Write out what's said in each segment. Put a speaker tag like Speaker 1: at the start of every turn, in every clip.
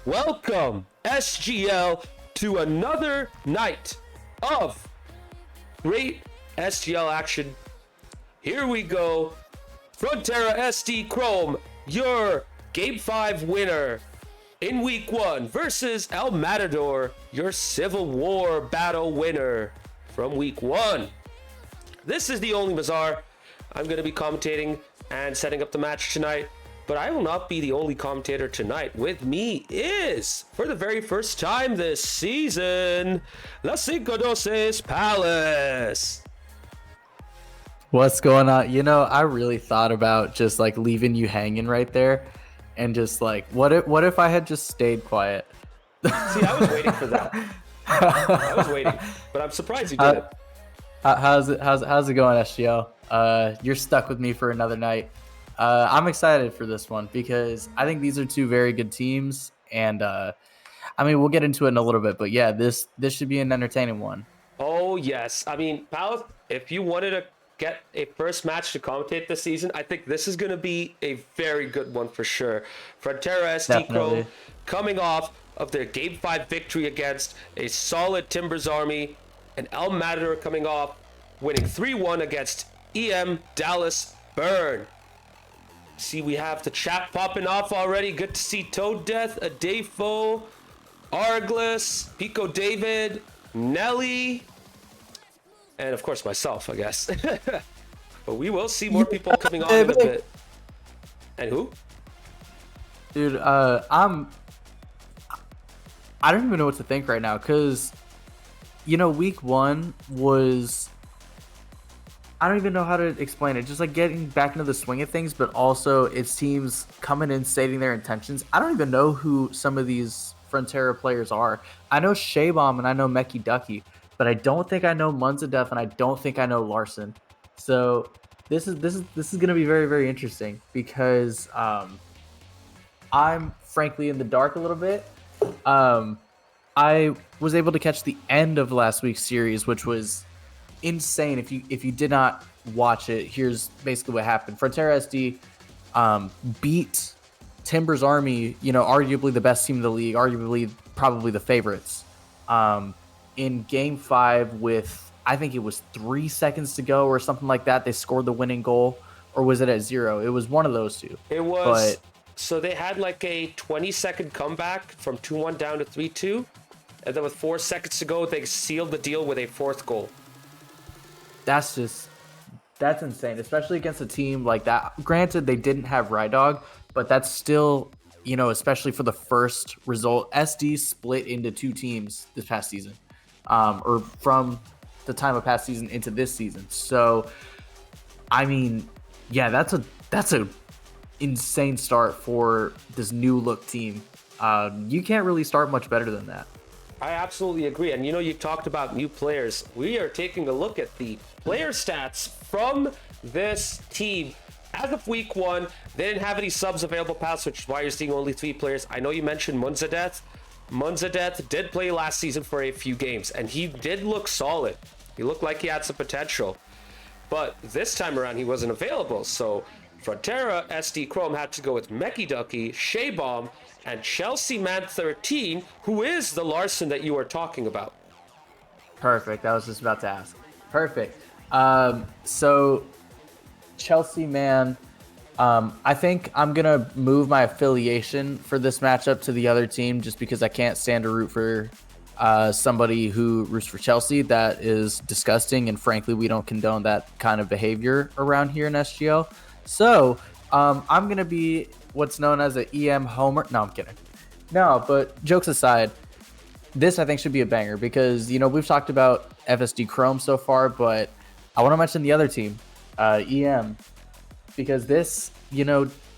Speaker 1: Welcome, SGL, to another night of great SGL action. Here we go. Frontera SD Chrome, your Game 5 winner in Week 1 versus El Matador, your Civil War battle winner from Week 1. This is the only Bazaar. I'm going to be commentating and setting up the match tonight. But I will not be the only commentator tonight. With me is, for the very first time this season, La Cinco Doces Palace.
Speaker 2: What's going on? I really thought about just like leaving you hanging right there and just like, what if I had just stayed quiet?
Speaker 1: See, I was waiting for that. I was waiting, but I'm surprised you did it.
Speaker 2: How's it going, SGL? You're stuck with me for another night. I'm excited for this one because I think these are two very good teams, and we'll get into it in a little bit, but yeah, this should be an entertaining one.
Speaker 1: Oh, yes. I mean, Palace, if you wanted to get a first match to commentate this season, I think this is going to be a very good one for sure. Frontera SD Chrome coming off of their Game 5 victory against a solid Timbers army, and El Matador coming off winning 3-1 against EM Dallas Burn. See, we have the chat popping off already. Good to see Toad Death, Adefo, Arglis, Pico David, Nelly, and of course myself, I guess. But we will see more people coming on in a bit. And who?
Speaker 2: Dude, I don't even know what to think right now because, Week 1 was... I don't even know how to explain it. Just like getting back into the swing of things, but also its teams coming in stating their intentions. I don't even know who some of these Frontera players are. I know Shaybomb and I know Meki Ducky, but I don't think I know Munzadef and I don't think I know Larson. So this is going to be very, very interesting because I'm frankly in the dark a little bit. I was able to catch the end of last week's series, which was insane. If you did not watch it, here's basically what happened. Frontera SD beat Timbers Army, arguably the best team in the league, arguably probably the favorites, in Game 5 with, I think it was 3 seconds to go or something like that. They scored the winning goal, or was it at 0? It was one of those two.
Speaker 1: It was. So they had like a 20-second comeback from 2-1 down to 3-2, and then with 4 seconds to go, they sealed the deal with a 4th goal.
Speaker 2: That's insane, especially against a team like that. Granted, they didn't have Rydog, but that's still, especially for the first result. SD split into 2 teams this past season, or from the time of past season into this season. So, I mean, yeah, that's a insane start for this new look team. You can't really start much better than that.
Speaker 1: I absolutely agree. And you talked about new players. We are taking a look at the player stats from this team. As of Week 1, they didn't have any subs available, Pals, which is why you're seeing only 3 players. I know you mentioned Munzadeth. Munzadeth did play last season for a few games, and he did look solid. He looked like he had some potential. But this time around, he wasn't available. So Frontera SD Chrome had to go with Meki Ducky, Shaybomb, and Chelsea Man 13, who is the Larson that you are talking about.
Speaker 2: Perfect. I was just about to ask. Perfect. So Chelsea Man, I think I'm going to move my affiliation for this matchup to the other team just because I can't stand to root for somebody who roots for Chelsea. That is disgusting, and frankly, we don't condone that kind of behavior around here in SGL. So I'm going to be what's known as an EM homer. No, I'm kidding. No, but jokes aside, this I think should be a banger because, we've talked about FSD Chrome so far, but I want to mention the other team, EM, because this,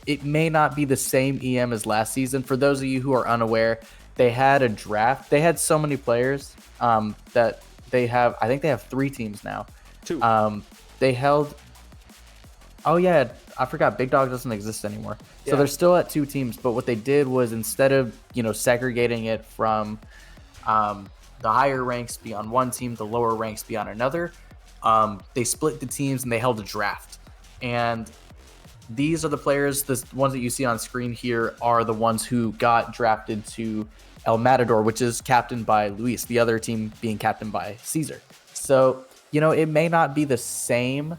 Speaker 2: it may not be the same EM as last season. For those of you who are unaware, they had a draft. They had so many players that they have, I think they have 3 teams now.
Speaker 1: 2.
Speaker 2: They held, oh yeah, I forgot Big Dog doesn't exist anymore. So
Speaker 1: Yeah.
Speaker 2: they're still at 2 teams, but what they did was instead of, segregating it from the higher ranks be on one team, the lower ranks be on another, they split the teams and they held a draft. And these are the players, the ones that you see on screen here are the ones who got drafted to El Matador, which is captained by Luis, the other team being captained by Caesar. So, it may not be the same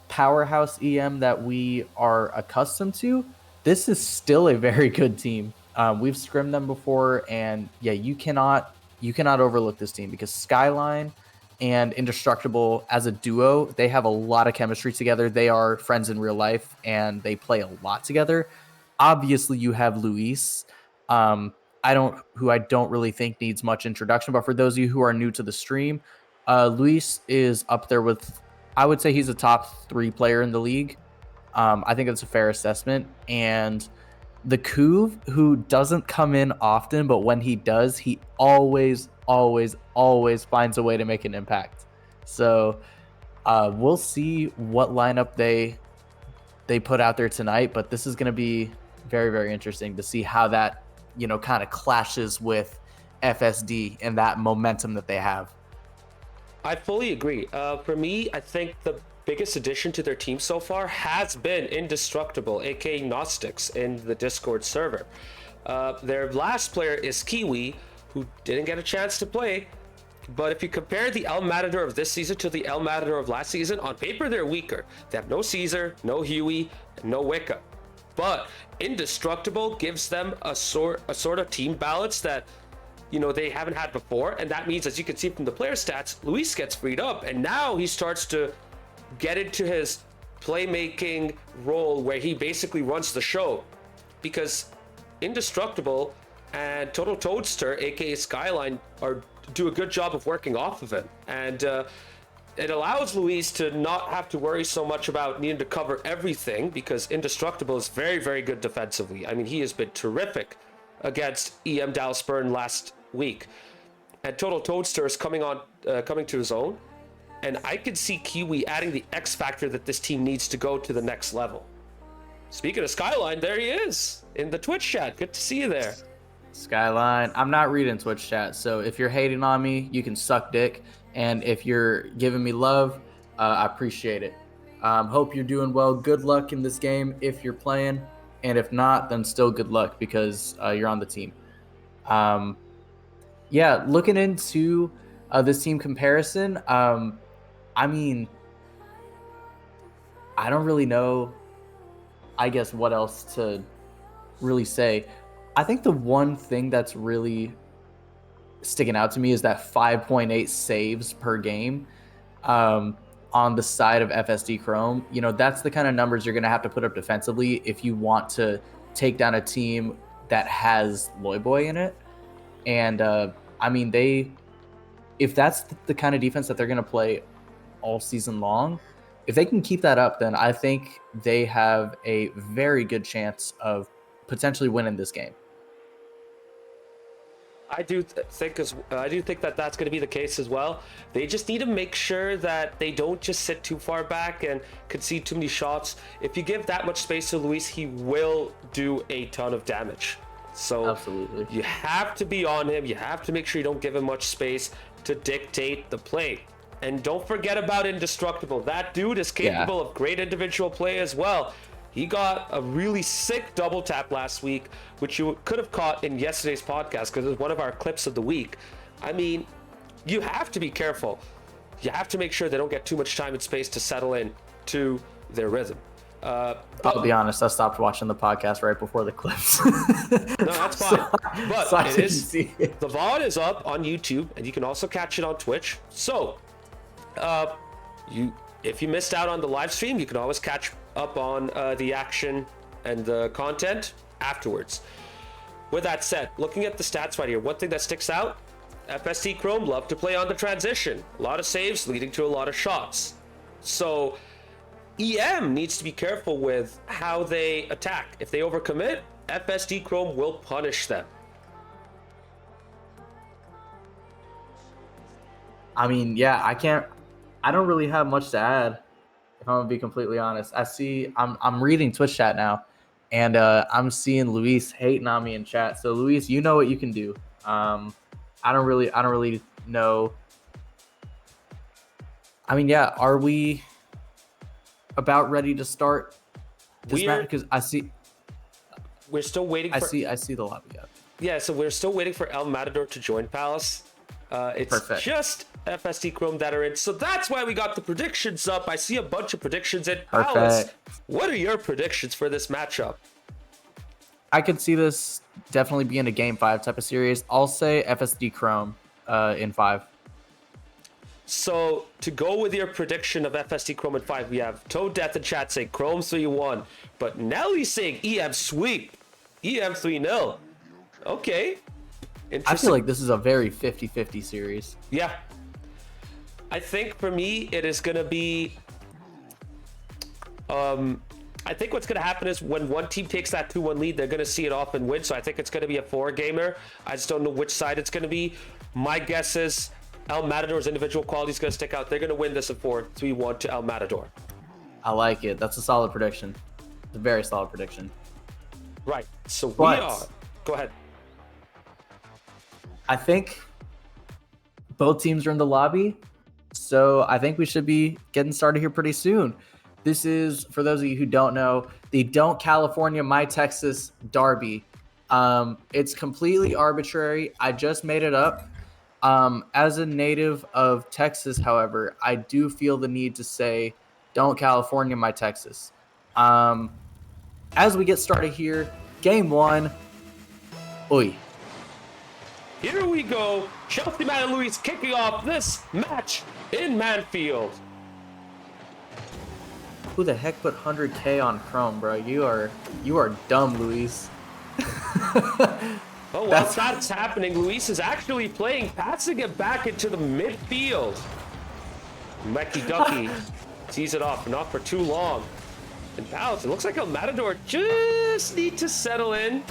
Speaker 2: powerhouse EM that we are accustomed to. This is still a very good team. We've scrimmed them before, and yeah, you cannot overlook this team because Skyline and Indestructible as a duo, they have a lot of chemistry together. They are friends in real life, and they play a lot together. Obviously, you have Luis, I don't really think needs much introduction. But for those of you who are new to the stream, Luis is up there with, I would say he's a top 3 player in the league. I think that's a fair assessment. And the Couve, who doesn't come in often, but when he does, he always finds a way to make an impact. So we'll see what lineup they put out there tonight, but this is going to be very, very interesting to see how that, kind of clashes with FSD and that momentum that they have.
Speaker 1: I fully agree. For me, I think the biggest addition to their team so far has been Indestructible, aka Gnostics, in the Discord server. Their last player is Kiwi, who didn't get a chance to play. But if you compare the El Matador of this season to the El Matador of last season, on paper they're weaker. They have no Caesar, no Huey, and no Wicca. But Indestructible gives them a sort of team balance that they haven't had before, and that means, as you can see from the player stats, Luis gets freed up, and now he starts to get into his playmaking role where he basically runs the show, because Indestructible and Total Toadster, aka Skyline, do a good job of working off of him, and it allows Luis to not have to worry so much about needing to cover everything, because Indestructible is very, very good defensively. I mean, he has been terrific against EM Dallas Burn last week, and Total Toadster is coming to his own, and I could see Kiwi adding the X factor that this team needs to go to the next level. Speaking of Skyline, there he is in the Twitch chat. Good to see you there.
Speaker 2: Skyline, I'm not reading Twitch chat, so if you're hating on me, you can suck dick, and if you're giving me love, I appreciate it. Hope you're doing well. Good luck in this game if you're playing, and if not, then still good luck because you're on the team. Looking into this team comparison, I mean, I don't really know, I guess, what else to really say. I think the one thing that's really sticking out to me is that 5.8 saves per game on the side of FSD Chrome. That's the kind of numbers you're going to have to put up defensively if you want to take down a team that has Loyboy in it. And if that's the kind of defense that they're going to play all season long, if they can keep that up, then I think they have a very good chance of potentially winning this game.
Speaker 1: I do think that that's going to be the case as well. They just need to make sure that they don't just sit too far back and concede too many shots. If you give that much space to Luis, he will do a ton of damage. So
Speaker 2: absolutely,
Speaker 1: you have to be on him. You have to make sure you don't give him much space to dictate the play. And don't forget about Indestructible. That dude is capable of great individual play as well. He got a really sick double tap last week, which you could have caught in yesterday's podcast because it was one of our clips of the week. I mean, you have to be careful. You have to make sure they don't get too much time and space to settle in to their rhythm.
Speaker 2: I'll be honest, I stopped watching the podcast right before the clips.
Speaker 1: No, that's fine. But
Speaker 2: see it.
Speaker 1: The VOD is up on YouTube, and you can also catch it on Twitch. So, if you missed out on the live stream, you can always catch up on the action and the content afterwards. With that said, looking at the stats right here, one thing that sticks out, FST Chrome love to play on the transition. A lot of saves leading to a lot of shots. So EM needs to be careful with how they attack. If they overcommit, FSD Chrome will punish them.
Speaker 2: I mean, I don't really have much to add, if I'm gonna be completely honest. I'm reading Twitch chat now, and I'm seeing Luis hating on me in chat. So Luis, you know what you can do. I don't really know. I mean, are we about ready to start because
Speaker 1: we're still waiting for.
Speaker 2: I see the lobby. Yeah.
Speaker 1: Yeah, so we're still waiting for El Matador to join Palace. It's
Speaker 2: Perfect.
Speaker 1: just FSD Chrome that are in. So that's why we got the predictions up. I see a bunch of predictions in
Speaker 2: Perfect.
Speaker 1: Palace. What are your predictions for this matchup?
Speaker 2: I could see this definitely being a game 5 type of series. I'll say FSD Chrome in 5.
Speaker 1: So to go with your prediction of FSD Chrome in 5, we have Toad Death in chat saying Chrome 3-1. But Nelly's saying EM sweep. EM 3-0. Okay.
Speaker 2: I feel like this is a very 50-50 series.
Speaker 1: Yeah. I think for me, it is going to be... I think what's going to happen is when one team takes that 2-1 lead, they're going to see it off and win. So I think it's going to be a 4-gamer. I just don't know which side it's going to be. My guess is El Matador's individual quality is going to stick out. They're going to win this in 3-1 to El Matador.
Speaker 2: I like it. That's a solid prediction. It's a very solid prediction.
Speaker 1: Right. So we
Speaker 2: But-
Speaker 1: are... Go ahead.
Speaker 2: I think both teams are in the lobby, so I think we should be getting started here pretty soon. This is, for those of you who don't know, the Don't California My Texas Derby. It's completely arbitrary. I just made it up. As a native of Texas, however, I do feel the need to say Don't California My Texas. As we get started here, game 1. Oi.
Speaker 1: Here we go. Chelsea Man and Luis kicking off this match in Manfield.
Speaker 2: Who the heck put 100K on Chrome, bro? You are dumb, Luis.
Speaker 1: Oh, while that's happening, Luis is actually passing it back into the midfield. Mecky Ducky sees it off, not for too long. And Palace, it looks like El Matador just need to settle in.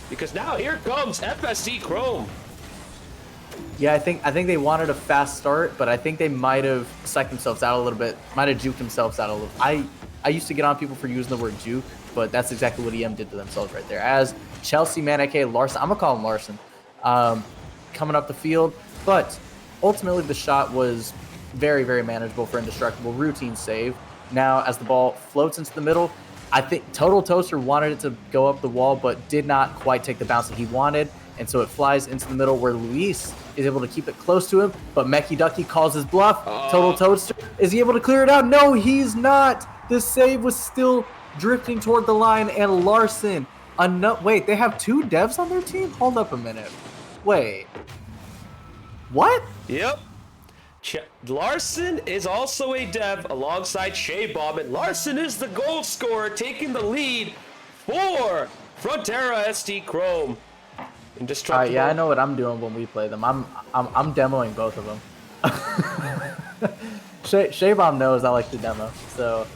Speaker 1: Because now here comes FSD Chrome.
Speaker 2: Yeah, I think they wanted a fast start, but I think they might have psyched themselves out a little bit. Might have juked themselves out a little. I used to get on people for using the word juke, but that's exactly what EM did to themselves right there. As Chelsea Man, aka Larson, I'm gonna call him Larson, coming up the field, but ultimately the shot was very, very manageable for Indestructible. Routine save. Now, as the ball floats into the middle, I think Total Toaster wanted it to go up the wall, but did not quite take the bounce that he wanted. And so it flies into the middle where Luis is able to keep it close to him. But Mecky Ducky calls his bluff. Total Toaster, is he able to clear it out? No, he's not. The save was still drifting toward the line. And Larson, wait, they have 2 devs on their team? Hold up a minute. Wait. What?
Speaker 1: Yep. Larson is also a dev alongside Shea Bomb, and Larson is the goal scorer, taking the lead for Frontera SD Chrome. Indestructible.
Speaker 2: Yeah, I know what I'm doing when we play them. I'm demoing both of them. Shea Bomb knows I like to demo. So,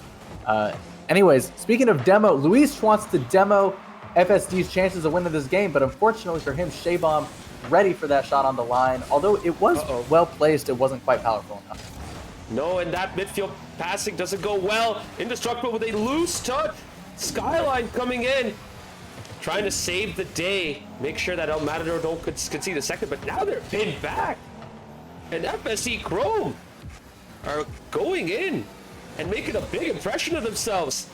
Speaker 2: anyways, speaking of demo, Luis wants to demo FSD's chances of winning this game, but unfortunately for him, Shea Bomb ready for that shot on the line. Although it was well placed, it wasn't quite powerful enough.
Speaker 1: No, and that midfield passing doesn't go well. Indestructible with a loose touch. Skyline coming in, trying to save the day. Make sure that El Matador don't concede a second, but now they're pinned back. And FSC Chrome are going in and making a big impression of themselves.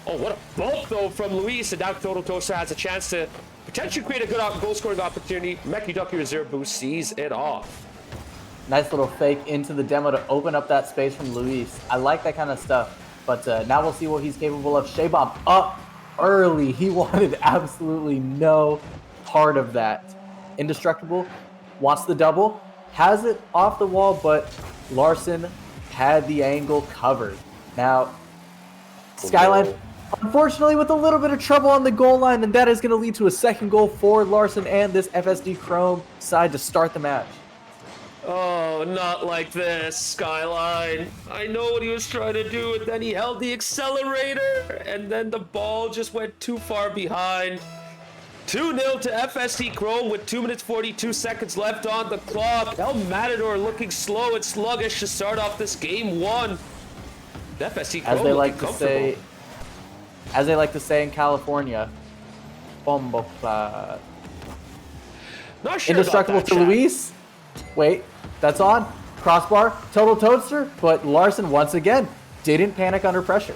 Speaker 1: Oh, what a bump though from Luis, and now Total Toaster has a chance to potentially create a good goal-scoring opportunity. Mecky Ducky Reserve Boost sees it off.
Speaker 2: Nice little fake into the demo to open up that space from Luis. I like that kind of stuff. But now we'll see what he's capable of. Shea Bomb up early. He wanted absolutely no part of that. Indestructible wants the double. Has it off the wall, but Larson had the angle covered. Now, Skyline... unfortunately, with a little bit of trouble on the goal line, and that is going to lead to a second goal for Larson and this FSD Chrome side to start the match.
Speaker 1: Oh, not like this, Skyline. I know what he was trying to do, and then he held the accelerator, and then the ball just went too far behind. 2-0 to FSD Chrome with 2 minutes 42 seconds left on the clock. El Matador looking slow and sluggish to start off this game 1. The FSD Chrome
Speaker 2: as they like to say in California, bombo clat.
Speaker 1: Not sure
Speaker 2: Indestructible
Speaker 1: about
Speaker 2: to
Speaker 1: that,
Speaker 2: Luis. Wait, that's on. Crossbar, Total Toaster, but Larson once again didn't panic under pressure.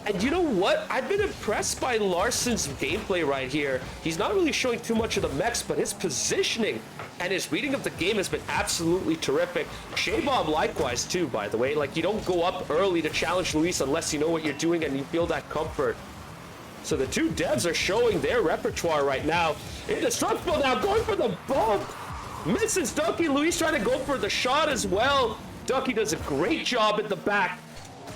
Speaker 1: And you know what? I've been impressed by Larson's gameplay right here. He's not really showing too much of the mechs, but his positioning and his reading of the game has been absolutely terrific. Shaybomb likewise too, by the way. Like, you don't go up early to challenge Luis unless you know what you're doing and you feel that comfort. So the two devs are showing their repertoire right now. Indestructible now going for the bump. Misses Ducky. Luis trying to go for the shot as well. Ducky does a great job at the back.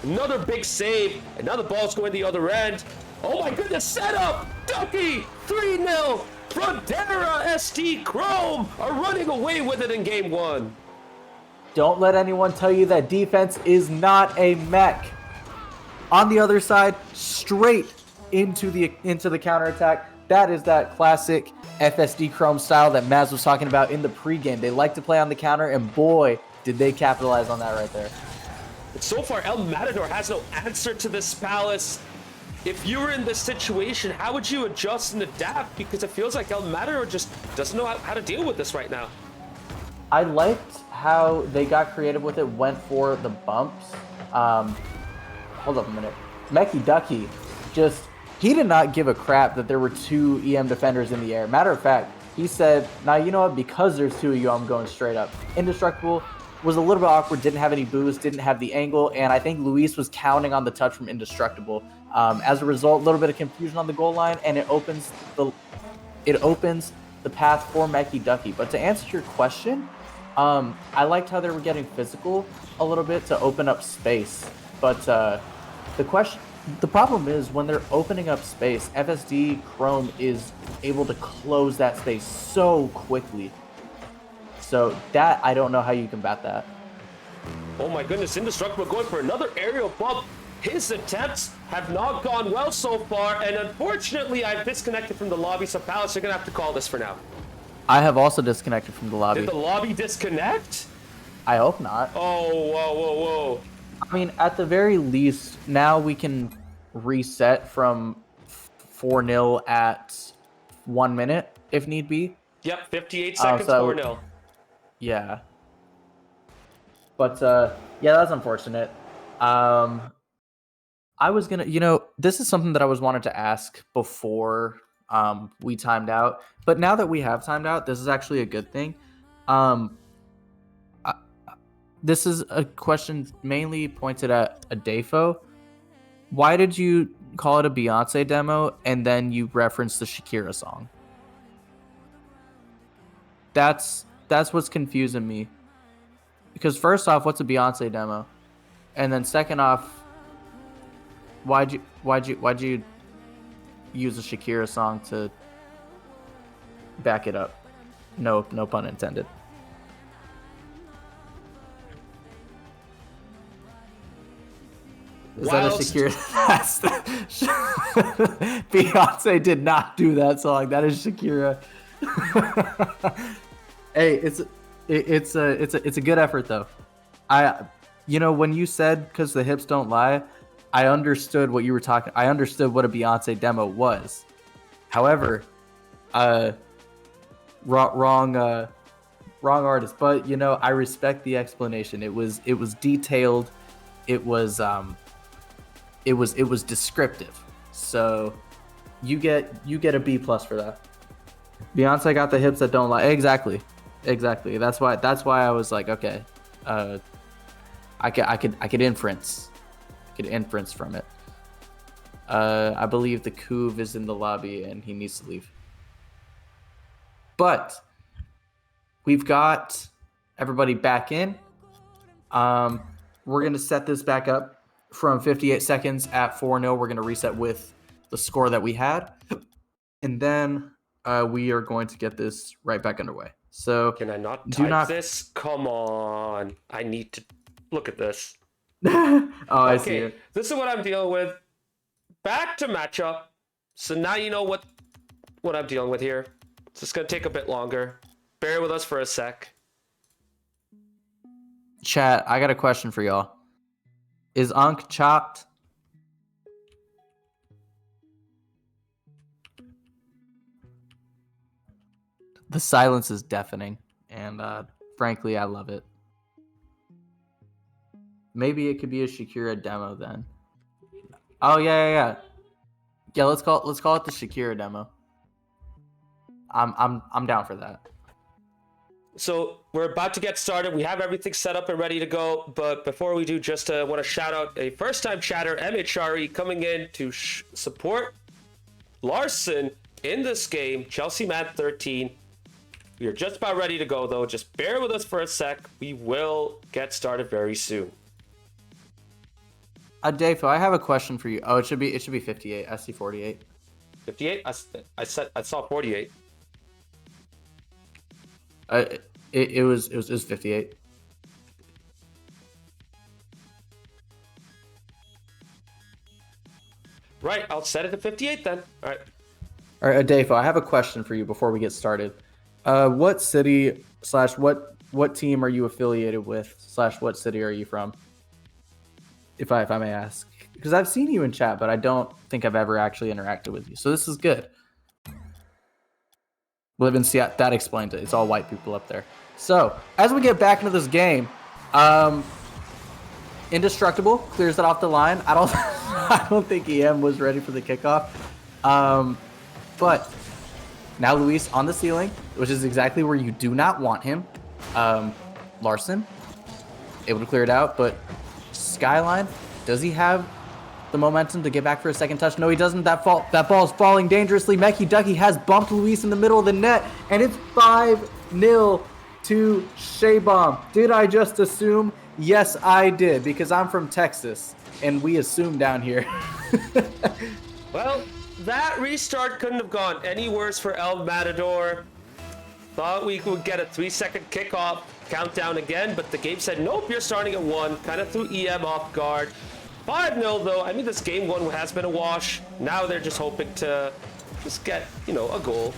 Speaker 1: Another big save, and now the ball's going the other end. Oh my goodness, setup! Ducky, 3-0. Frontera ST Chrome are running away with it in game 1.
Speaker 2: Don't let anyone tell you that defense is not a mech. On the other side, straight into the counterattack. That is that classic FSD Chrome style that Maz was talking about in the pregame. They like to play on the counter, and boy, did they capitalize on that right there.
Speaker 1: But so far, El Matador has no answer to this Palace. If you were in this situation, how would you adjust and adapt? Because it feels like El Matador just doesn't know how to deal with this right now.
Speaker 2: I liked how they got creative with it, went for the bumps. Hold up a minute. Mecky Ducky he did not give a crap that there were 2 EM defenders in the air. Matter of fact, he said, now you know what, because there's 2 of you, I'm going straight up. Indestructible was a little bit awkward, didn't have any boost, didn't have the angle, and I think Luis was counting on the touch from Indestructible. As a result, a little bit of confusion on the goal line, and it opens the path for Mecky Ducky. But to answer your question, I liked how they were getting physical a little bit to open up space. But the problem is when they're opening up space, FSD Chrome is able to close that space so quickly. So that, I don't know how you combat that.
Speaker 1: Oh my goodness, Indestructible going for another aerial bump. His attempts have not gone well so far, and unfortunately, I've disconnected from the lobby, so Palace are going to have to call this for now.
Speaker 2: I have also disconnected from the lobby.
Speaker 1: Did the lobby disconnect?
Speaker 2: I hope not.
Speaker 1: Oh, whoa.
Speaker 2: I mean, at the very least, now we can reset from 4-0 at 1 minute, if need be.
Speaker 1: Yep, 58 seconds, 4-0.
Speaker 2: Yeah. But, yeah, that's unfortunate. I was going to, this is something that I was wanted to ask before we timed out. But now that we have timed out, this is actually a good thing. This is a question mainly pointed at Adefo. Why did you call it a Beyonce demo and then you referenced the Shakira song? That's what's confusing me. Because first off, what's a Beyonce demo? And then second off, why'd you use a Shakira song to back it up? No pun intended. Is that a Shakira? Beyonce did not do that song. That is Shakira. Hey, it's a good effort though. When you said because the hips don't lie, I understood what you were talking. I understood what a Beyonce demo was. However, wrong artist. But I respect the explanation. It was detailed. It was descriptive. So you get a B+ for that. Beyonce got the hips that don't lie. Exactly. That's why I was like, okay, I could inference from it. I believe the Couve is in the lobby and he needs to leave. But we've got everybody back in. We're gonna set this back up from 58 seconds at 4-0. We're gonna reset with the score that we had, and then we are going to get this right back underway. So
Speaker 1: can I not type this? Come on. I need to look at this.
Speaker 2: I see it.
Speaker 1: This is what I'm dealing with. Back to matchup. So now you know what I'm dealing with here. So it's going to take a bit longer. Bear with us for a sec.
Speaker 2: Chat, I got a question for y'all. Is Ankh chopped? The silence is deafening, and frankly, I love it. Maybe it could be a Shakira demo then. Oh yeah. Yeah, let's call it the Shakira demo. I'm down for that.
Speaker 1: So we're about to get started. We have everything set up and ready to go. But before we do, just want to shout out a first-time chatter, MHRE, coming in to support Larson in this game. Chelsea Man 13. We are just about ready to go, though. Just bear with us for a sec. We will get started very soon.
Speaker 2: Dave, I have a question for you. Oh, it should be 58. I see 48.
Speaker 1: 58? I saw 48.
Speaker 2: It was 58.
Speaker 1: Right, I'll set it to 58 then. All
Speaker 2: right, Dave, I have a question for you before we get started. What city / what team are you affiliated with / what city are you from? If I may ask, because I've seen you in chat, but I don't think I've ever actually interacted with you. So this is good. Live in Seattle. That explains it. It's all white people up there. So as we get back into this game, Indestructible clears it off the line. I don't think EM was ready for the kickoff. But now Luis on the ceiling, which is exactly where you do not want him. Larson able to clear it out, but Skyline, does he have the momentum to get back for a second touch? No, he doesn't. That ball is falling dangerously. Mecky Ducky has bumped Luis in the middle of the net, and it's 5-0 to Shaybomb. Did I just assume? Yes, I did, because I'm from Texas, and we assume down here.
Speaker 1: Well, that restart couldn't have gone any worse for El Matador. Thought we would get a 3-second kickoff countdown again, but the game said, nope, you're starting at 1. Kind of threw EM off guard. 5-0 though. I mean, this game 1 has been a wash. Now they're just hoping to just get, a goal.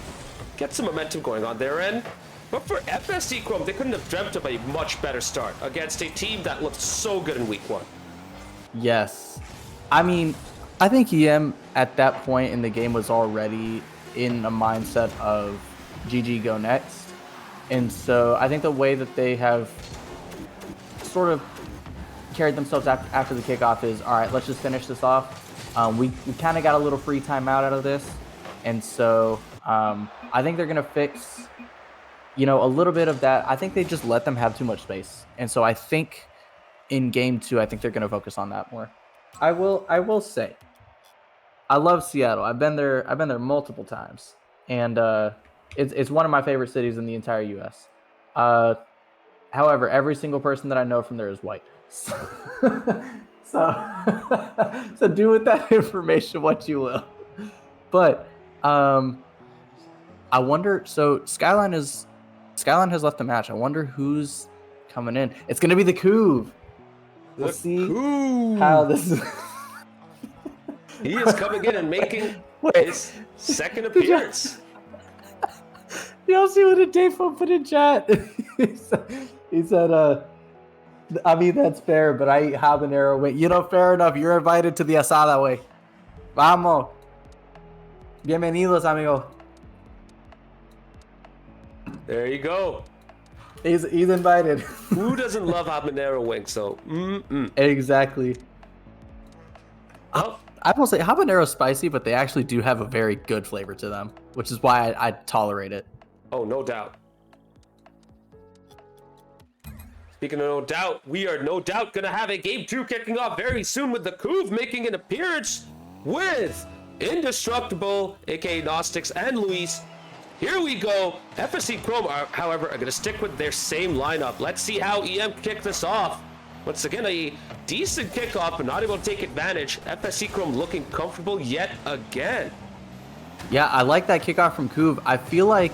Speaker 1: Get some momentum going on their end. But for FSD Chrome, they couldn't have dreamt of a much better start against a team that looked so good in week 1.
Speaker 2: Yes. I mean, I think EM at that point in the game was already in a mindset of GG go next. And so I think the way that they have sort of carried themselves after the kickoff is, all right, let's just finish this off. We kind of got a little free time out of this. And so I think they're going to fix, a little bit of that. I think they just let them have too much space. And so I think in game 2, I think they're going to focus on that more. I will say, I love Seattle. I've been there multiple times. And it's one of my favorite cities in the entire U.S. However, every single person that I know from there is white. So do with that information what you will. But I wonder. So Skyline has left the match. I wonder who's coming in. It's gonna be the Couve. We'll see how this is.
Speaker 1: He is coming in and making his second appearance.
Speaker 2: Y'all see what a Dave put in chat? he said, I mean, that's fair, but I eat habanero wing. Fair enough. You're invited to the asada, way. Vamos. Bienvenidos, amigo.
Speaker 1: There you go.
Speaker 2: He's invited.
Speaker 1: Who doesn't love habanero wings? So,
Speaker 2: Exactly.
Speaker 1: Oh.
Speaker 2: I will say habanero spicy, but they actually do have a very good flavor to them, which is why I tolerate it.
Speaker 1: Oh, no doubt. Speaking of no doubt, we are no doubt going to have a game 2 kicking off very soon with the Couve making an appearance with Indestructible, aka Gnostics, and Luis. Here we go. FSC Chrome, however, are going to stick with their same lineup. Let's see how EM kick this off. Once again, a decent kickoff, but not able to take advantage. FSC Chrome looking comfortable yet again.
Speaker 2: Yeah, I like that kickoff from Couve. I feel like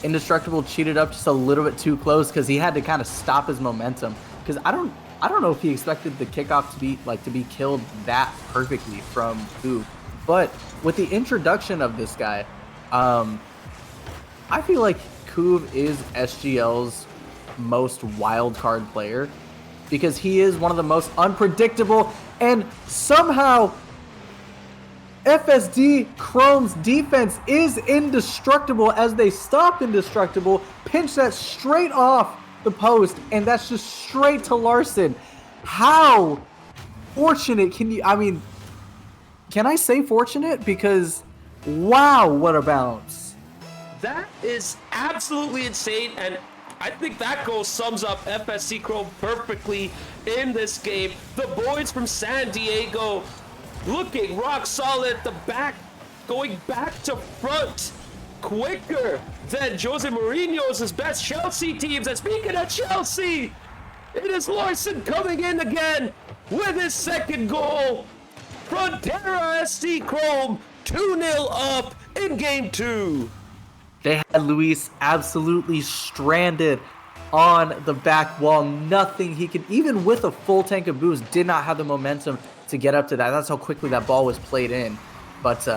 Speaker 2: Indestructible cheated up just a little bit too close because he had to kind of stop his momentum. Because I don't know if he expected the kickoff to be killed that perfectly from Couve. But with the introduction of this guy, I feel like Couve is SGL's most wild card player because he is one of the most unpredictable, and somehow FSD Chrome's defense is indestructible as they stop Indestructible, pinch that straight off the post, and that's just straight to Larson. How fortunate can you, I mean, can I say fortunate? Because, wow, what a bounce.
Speaker 1: That is absolutely insane, and I think that goal sums up FSC Chrome perfectly in this game. The boys from San Diego looking rock solid at the back, going back to front quicker than Jose Mourinho's best Chelsea teams. And speaking of Chelsea, it is Larson coming in again with his second goal. Frontera SC Chrome 2-0 up in game 2.
Speaker 2: They had Luis absolutely stranded on the back wall. Nothing he could, even with a full tank of booze, did not have the momentum to get up to that. That's how quickly that ball was played in. But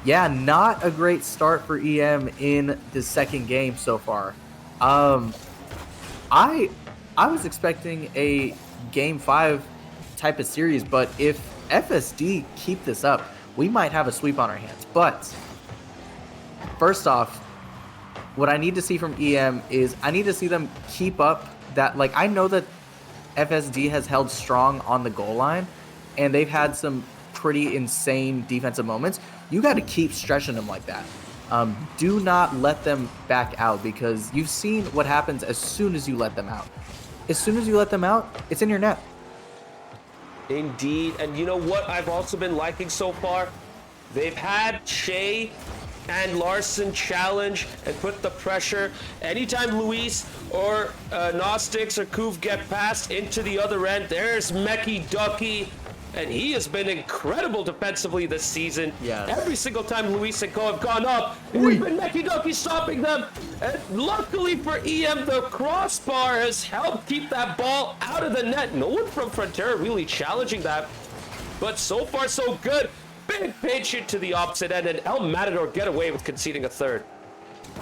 Speaker 2: yeah, not a great start for EM in the second game so far. I was expecting a game 5 type of series, but if FSD keep this up, we might have a sweep on our hands. But first off, what I need to see from EM is I need to see them keep up that, like, I know that FSD has held strong on the goal line and they've had some pretty insane defensive moments. You got to keep stretching them like that. Do not let them back out, because you've seen what happens as soon as you let them out. As soon as you let them out, it's in your net.
Speaker 1: Indeed, and you know what I've also been liking so far? They've had Shea and Larson challenge and put the pressure. Anytime Luis or Gnostics or Kuv get passed into the other end, there's Meki Ducky, and he has been incredible defensively this season.
Speaker 2: Yes.
Speaker 1: Every single time Luis and Ko have gone up, it's been Meki Ducky stopping them. And luckily for EM, the crossbar has helped keep that ball out of the net. No one from Frontera really challenging that, but so far so good. Big pinch hit to the opposite end, and El Matador get away with conceding a third.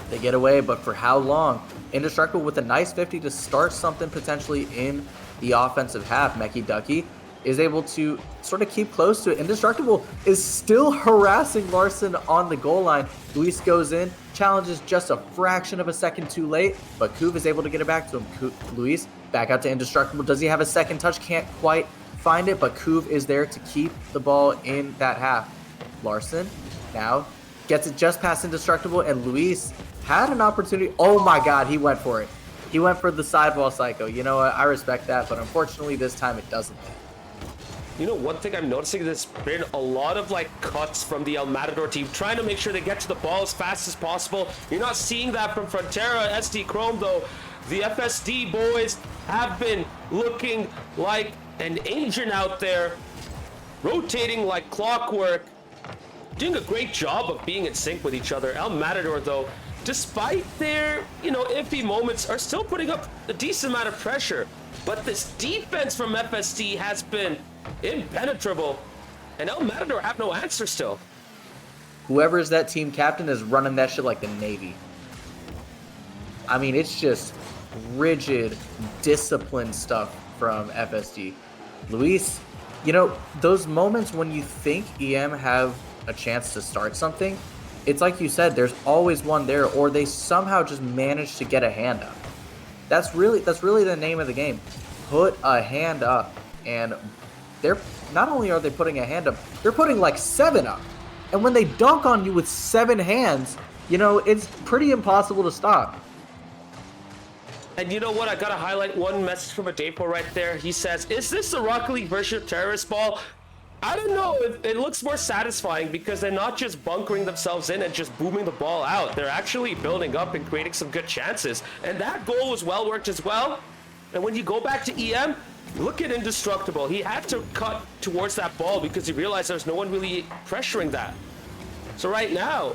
Speaker 2: They get away, but for how long? Indestructible with a nice 50 to start something potentially in the offensive half. Meki Ducky is able to sort of keep close to it. Indestructible is still harassing Larson on the goal line. Luis goes in, challenges just a fraction of a second too late, but Kuv is able to get it back to him. Luis back out to Indestructible. Does he have a second touch? Can't quite find it, but Kuv is there to keep the ball in that half. Larson now gets it just past Indestructible, and Luis had an opportunity. Oh my god, he went for it. He went for the sidewall psycho. You know what? I respect that, but unfortunately this time it doesn't.
Speaker 1: You know, one thing I'm noticing, there's been a lot of like cuts from the El Matador team, trying to make sure they get to the ball as fast as possible. You're not seeing that from Frontera SD Chrome though. The FSD boys have been looking like an engine out there, rotating like clockwork, doing a great job of being in sync with each other. El Matador though, despite their, iffy moments, are still putting up a decent amount of pressure. But this defense from FSD has been impenetrable, and El Matador have no answer still.
Speaker 2: Whoever is that team captain is running that shit like the Navy. I mean, it's just rigid, disciplined stuff from FSD. Luis, those moments when you think EM have a chance to start something, it's like you said, there's always one there, or they somehow just manage to get a hand up. That's really the name of the game. Put a hand up, and they're not only are they putting a hand up, they're putting like 7 up. And when they dunk on you with 7 hands, it's pretty impossible to stop.
Speaker 1: And you know what? I gotta highlight one message from a Dapo right there. He says, "Is this the Rocket League version of Terrorist Ball?" I don't know. It looks more satisfying because they're not just bunkering themselves in and just booming the ball out. They're actually building up and creating some good chances. And that goal was well worked as well. And when you go back to EM, look at Indestructible. He had to cut towards that ball because he realized there's no one really pressuring that. So right now,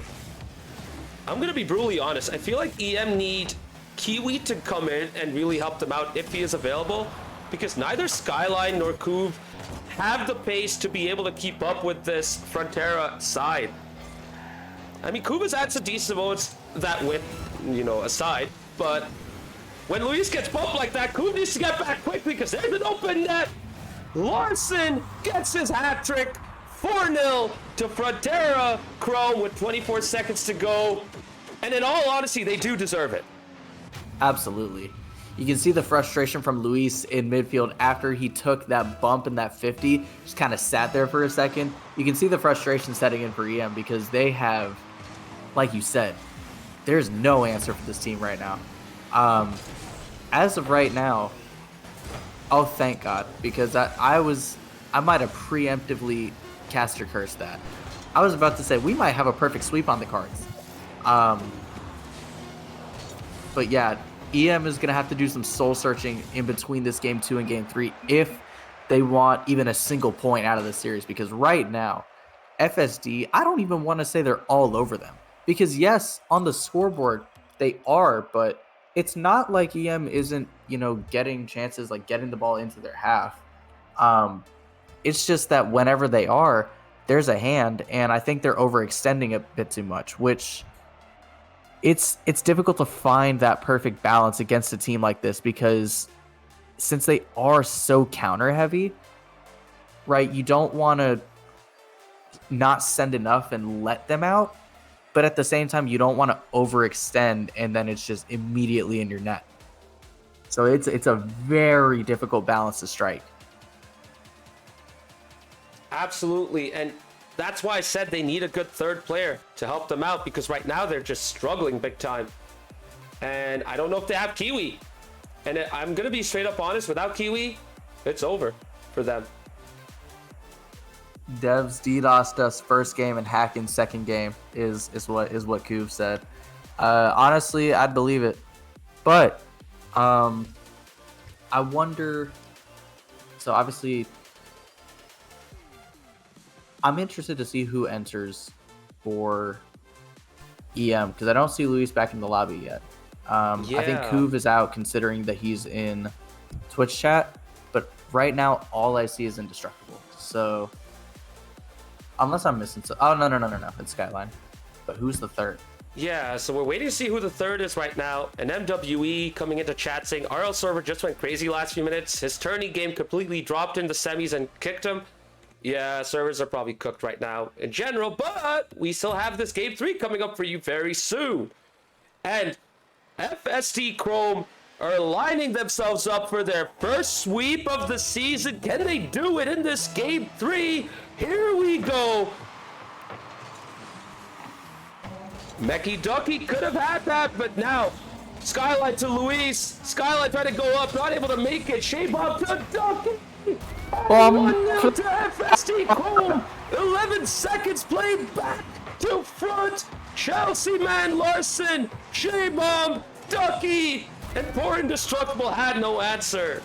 Speaker 1: I'm going to be brutally honest. I feel like EM need Kiwi to come in and really help them out if he is available, because neither Skyline nor Kuv have the pace to be able to keep up with this Frontera side. I mean, Kuv has had some decent moments that win, aside, but when Luis gets bumped like that, Kuv needs to get back quickly because there's an open net. Larson gets his hat trick. 4-0 to Frontera Chrome with 24 seconds to go. And in all honesty, they do deserve it.
Speaker 2: Absolutely. You can see the frustration from Luis in midfield after he took that bump in that 50, just kind of sat there for a second. You can see the frustration setting in for EM because they have, like you said, there's no answer for this team right now. As of right now, oh, thank God, because I might have preemptively caster cursed that. I was about to say we might have a perfect sweep on the cards. But yeah, EM is going to have to do some soul searching in between this game 2 and game 3 if they want even a single point out of the series. Because right now, FSD, I don't even want to say they're all over them. Because yes, on the scoreboard, they are, but it's not like EM isn't, getting chances, like getting the ball into their half. It's just that whenever they are, there's a hand, and I think they're overextending a bit too much, which it's difficult to find that perfect balance against a team like this because since they are so counter heavy, right, you don't want to not send enough and let them out, but at the same time, you don't want to overextend and then it's just immediately in your net. So it's a very difficult balance to strike.
Speaker 1: Absolutely, and that's why I said they need a good third player to help them out because right now they're just struggling big time. And I don't know if they have Kiwi. And I'm going to be straight up honest, without Kiwi, it's over for them.
Speaker 2: Devs DDoSed us first game and Hacking second game is what Kuv said. Honestly, I'd believe it. But I wonder, so obviously I'm interested to see who enters for EM because I don't see Luis back in the lobby yet. I think Kuv is out considering that he's in Twitch chat, but right now all I see is Indestructible. So unless I'm missing, no, it's Skyline. But who's the third?
Speaker 1: Yeah, so we're waiting to see who the third is right now. And MWE coming into chat saying RL server just went crazy last few minutes. His tourney game completely dropped in the semis and kicked him. Yeah, servers are probably cooked right now in general, but we still have this game 3 coming up for you very soon. And FST Chrome are lining themselves up for their first sweep of the season. Can they do it in this game 3? Here we go. Mecky Ducky could have had that, but now Skylight to Luis. Skylight trying to go up, not able to make it. Shape up to Ducky. 1-0 to FST Chrome. 11 seconds played back to front. Chelsea man Larson, Shea-Bomb, Ducky, and poor Indestructible had no answer.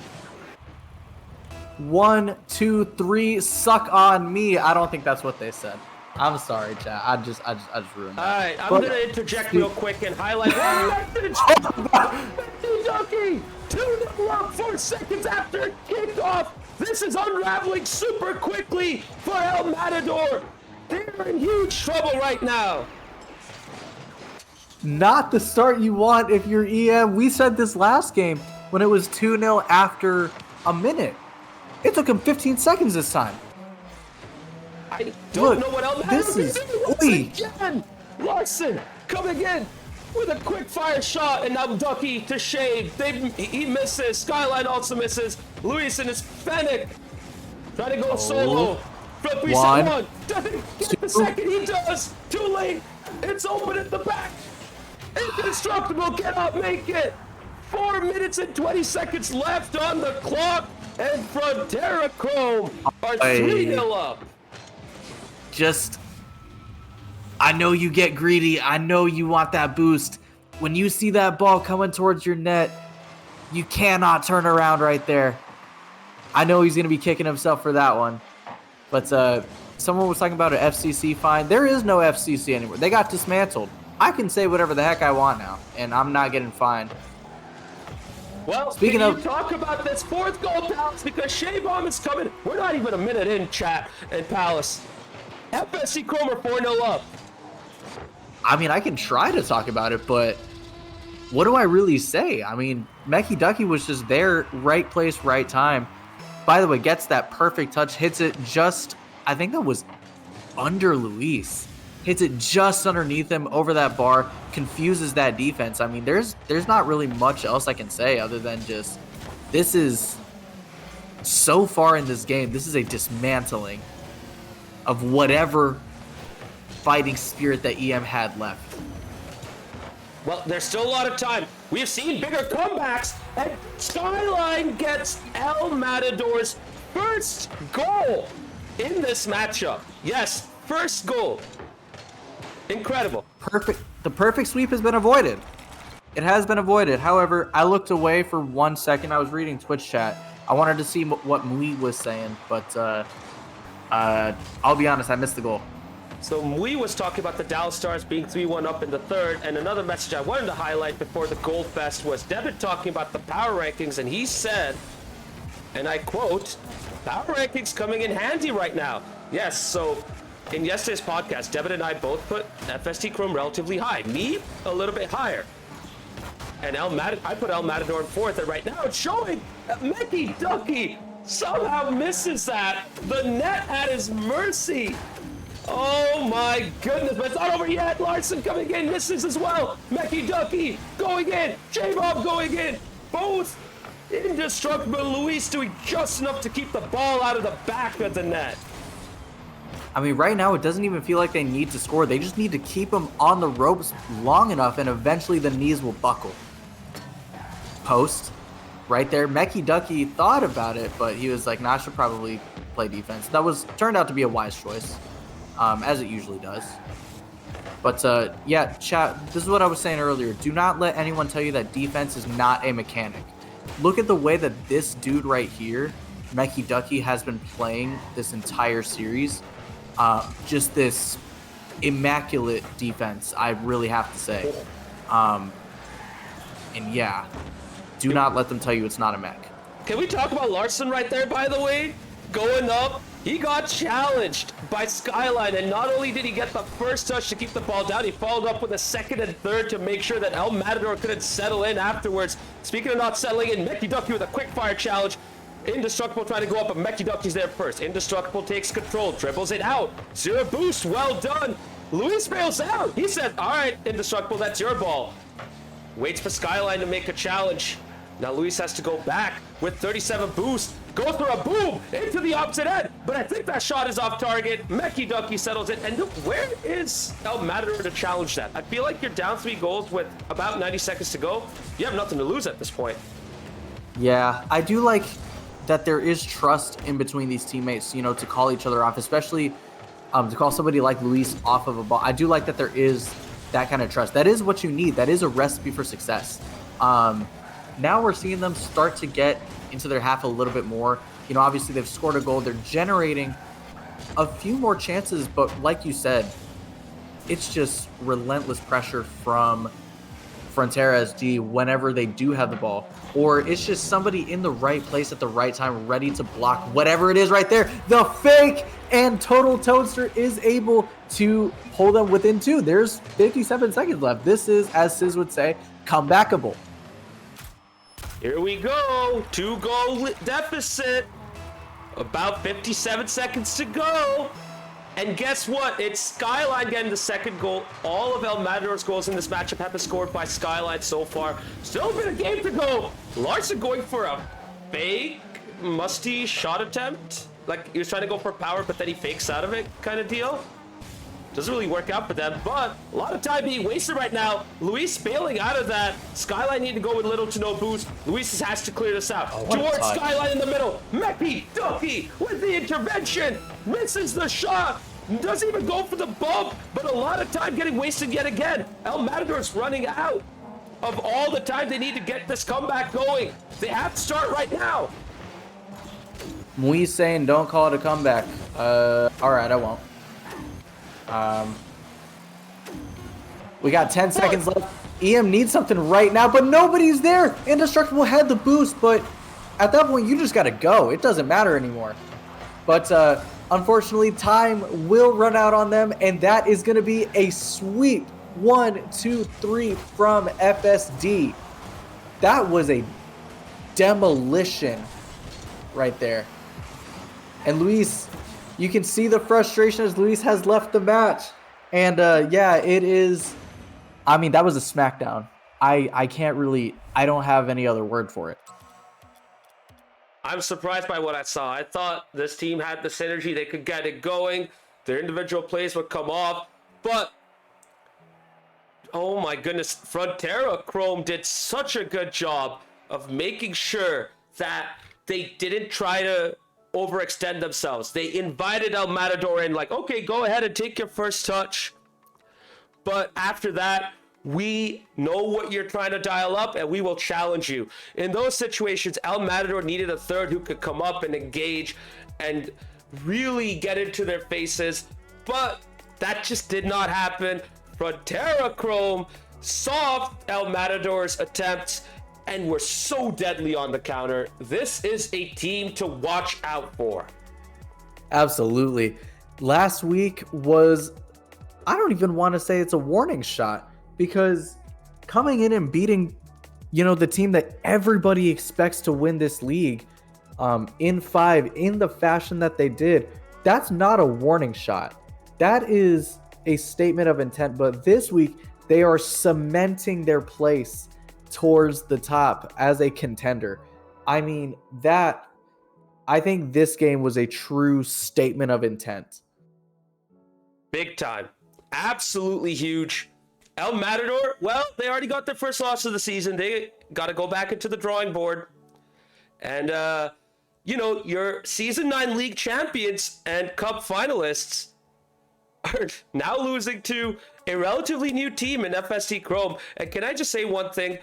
Speaker 2: 1, 2, 3, suck on me. I don't think that's what they said. I'm sorry, chat. I just ruined that.
Speaker 1: All right, I'm gonna interject real quick and highlight one message. Ducky, 2-0 up 4 seconds after kickoff. This is unraveling super quickly for El Matador. They're in huge trouble right now.
Speaker 2: Not the start you want if you're EM. We said this last game when it was 2-0 after a minute. It took him 15 seconds this time.
Speaker 1: I don't know what El Matador is doing again. Larson coming in with a quick fire shot, and now Ducky to shade. He misses. Skyline also misses. Luis in his Fennec trying to go solo. From 3-1. Get the second, he does. Too late. It's open at the back. Indestructible cannot make it. 4 minutes and 20 seconds left on the clock, and Frontera Chrome are 3-0 up.
Speaker 2: I know you get greedy. I know you want that boost. When you see that ball coming towards your net, you cannot turn around right there. I know he's going to be kicking himself for that one. But someone was talking about an FCC fine. There is no FCC anymore. They got dismantled. I can say whatever the heck I want now, and I'm not getting fined.
Speaker 1: Well, speaking of, talk about this fourth goal, Palace, because Shea-Bomb is coming. We're not even a minute in, chat and Palace. FSC Chrome are 4-0 up.
Speaker 2: I mean, I can try to talk about it, but what do I really say? I mean, Mecky Ducky was just there, right place, right time. By the way, gets that perfect touch, hits it just, I think that was under Luis. hits it just underneath him over that bar, confuses that defense. I mean, there's not really much else I can say other than just this is so far in this game, this is a dismantling of whatever fighting spirit that EM had left.
Speaker 1: Well, there's still a lot of time. We've seen bigger comebacks, and Skyline gets El Matador's first goal in this matchup. Yes, first goal. Incredible.
Speaker 2: Perfect. The perfect sweep has been avoided. It has been avoided. However, I looked away for 1 second. I was reading Twitch chat. I wanted to see what Mui was saying, but I'll be honest, I missed the goal.
Speaker 1: So Mui was talking about the Dallas Stars being 3-1 up in the third, and another message I wanted to highlight before the Gold Fest was Devin talking about the power rankings, and he said, and I quote, "Power rankings coming in handy right now." Yes, so in yesterday's podcast, Devin and I both put FST Chrome relatively high. Me, a little bit higher. And I put El Matador in fourth, and right now it's showing that Mickey Ducky somehow misses that. The net at his mercy. Oh my goodness, but it's not over yet. Larson coming in, misses as well. Mickey Ducky going in. J-Bob going in. Both indestructible. Luis doing just enough to keep the ball out of the back of the net.
Speaker 2: I mean, right now, it doesn't even feel like they need to score. They just need to keep them on the ropes long enough, and eventually the knees will buckle. Post, right there. Mickey Ducky thought about it, but he was like, nah, I should probably play defense. That turned out to be a wise choice, as it usually does. But, yeah, chat, this is what I was saying earlier. Do not let anyone tell you that defense is not a mechanic. Look at the way that this dude right here, Mickey Ducky, has been playing this entire series. Just this immaculate defense, I really have to say. And yeah, do not let them tell you it's not a mech.
Speaker 1: Can we talk about Larson right there, by the way? Going up, he got challenged by Skyline, and not only did he get the first touch to keep the ball down, he followed up with a second and third to make sure that El Matador couldn't settle in afterwards. Speaking of not settling in, Mickey Ducky with a quick fire challenge. Indestructible trying to go up, but Mickey Ducky's there first. Indestructible takes control, dribbles it out. Zero boost, well done. Luis bails out. He said, all right, Indestructible, that's your ball. Waits for Skyline to make a challenge. Now Luis has to go back with 37 boost. Goes for a boom into the opposite end, but I think that shot is off target. Mickey Ducky settles it, and look, where is El Matador to challenge that? I feel like you're down 3 goals with about 90 seconds to go. You have nothing to lose at this point.
Speaker 2: Yeah, I do like that there is trust in between these teammates, you know, to call each other off, especially to call somebody like Luis off of a ball. I do like that there is that kind of trust. That is what you need. That is a recipe for success. Now we're seeing them start to get into their half a little bit more. You know, obviously they've scored a goal. They're generating a few more chances, but like you said, it's just relentless pressure from Frontera SD whenever they do have the ball. Or it's just somebody in the right place at the right time, ready to block whatever it is right there. The fake, and Total Toadster is able to hold them within 2. There's 57 seconds left. This is, as Sis would say, comebackable.
Speaker 1: Here we go. 2-goal deficit. About 57 seconds to go. And guess what? It's Skyline getting the second goal. All of El Matador's goals in this matchup have been scored by Skyline so far. Still a bit of game to go. Larson going for a fake, musty shot attempt. Like he was trying to go for power, but then he fakes out of it kind of deal. Doesn't really work out for them, but a lot of time being wasted right now. Luis bailing out of that. Skyline need to go with little to no boost. Luis has to clear this out. Towards Skyline in the middle. Mickey Ducky with the intervention. Misses the shot. Doesn't even go for the bump, but a lot of time getting wasted yet again. El Matador's running out of all the time they need to get this comeback going. They have to start right now.
Speaker 2: Mui's saying don't call it a comeback. All right, I won't. We got 10 seconds left. EM needs something right now, but nobody's there. Indestructible had the boost, but at that point, you just got to go. It doesn't matter anymore. But unfortunately, time will run out on them, and that is going to be a sweep. 1, 2, 3 from FSD. That was a demolition right there. And Luis, you can see the frustration as Luis has left the match. And yeah, it is. I mean, that was a smackdown. I can't really. I don't have any other word for it.
Speaker 1: I'm surprised by what I saw. I thought this team had the synergy. They could get it going. Their individual plays would come off. But, oh my goodness, Frontera Chrome did such a good job of making sure that they didn't try to overextend themselves. They invited El Matador in, like, okay, go ahead and take your first touch. But after that, we know what you're trying to dial up and we will challenge you. In those situations, El Matador needed a third who could come up and engage and really get into their faces. But that just did not happen. Frontera Chrome soft El Matador's attempts and were so deadly on the counter. This is a team to watch out for.
Speaker 2: Absolutely. Last week was, I don't even want to say it's a warning shot, because coming in and beating, the team that everybody expects to win this league in 5 in the fashion that they did, that's not a warning shot. That is a statement of intent. But this week, they are cementing their place towards the top as a contender. I mean, I think this game was a true statement of intent.
Speaker 1: Big time. Absolutely huge. El Matador, well, they already got their first loss of the season. They got to go back into the drawing board. And, your Season 9 league champions and Cup finalists are now losing to a relatively new team in FST Chrome. And can I just say one thing?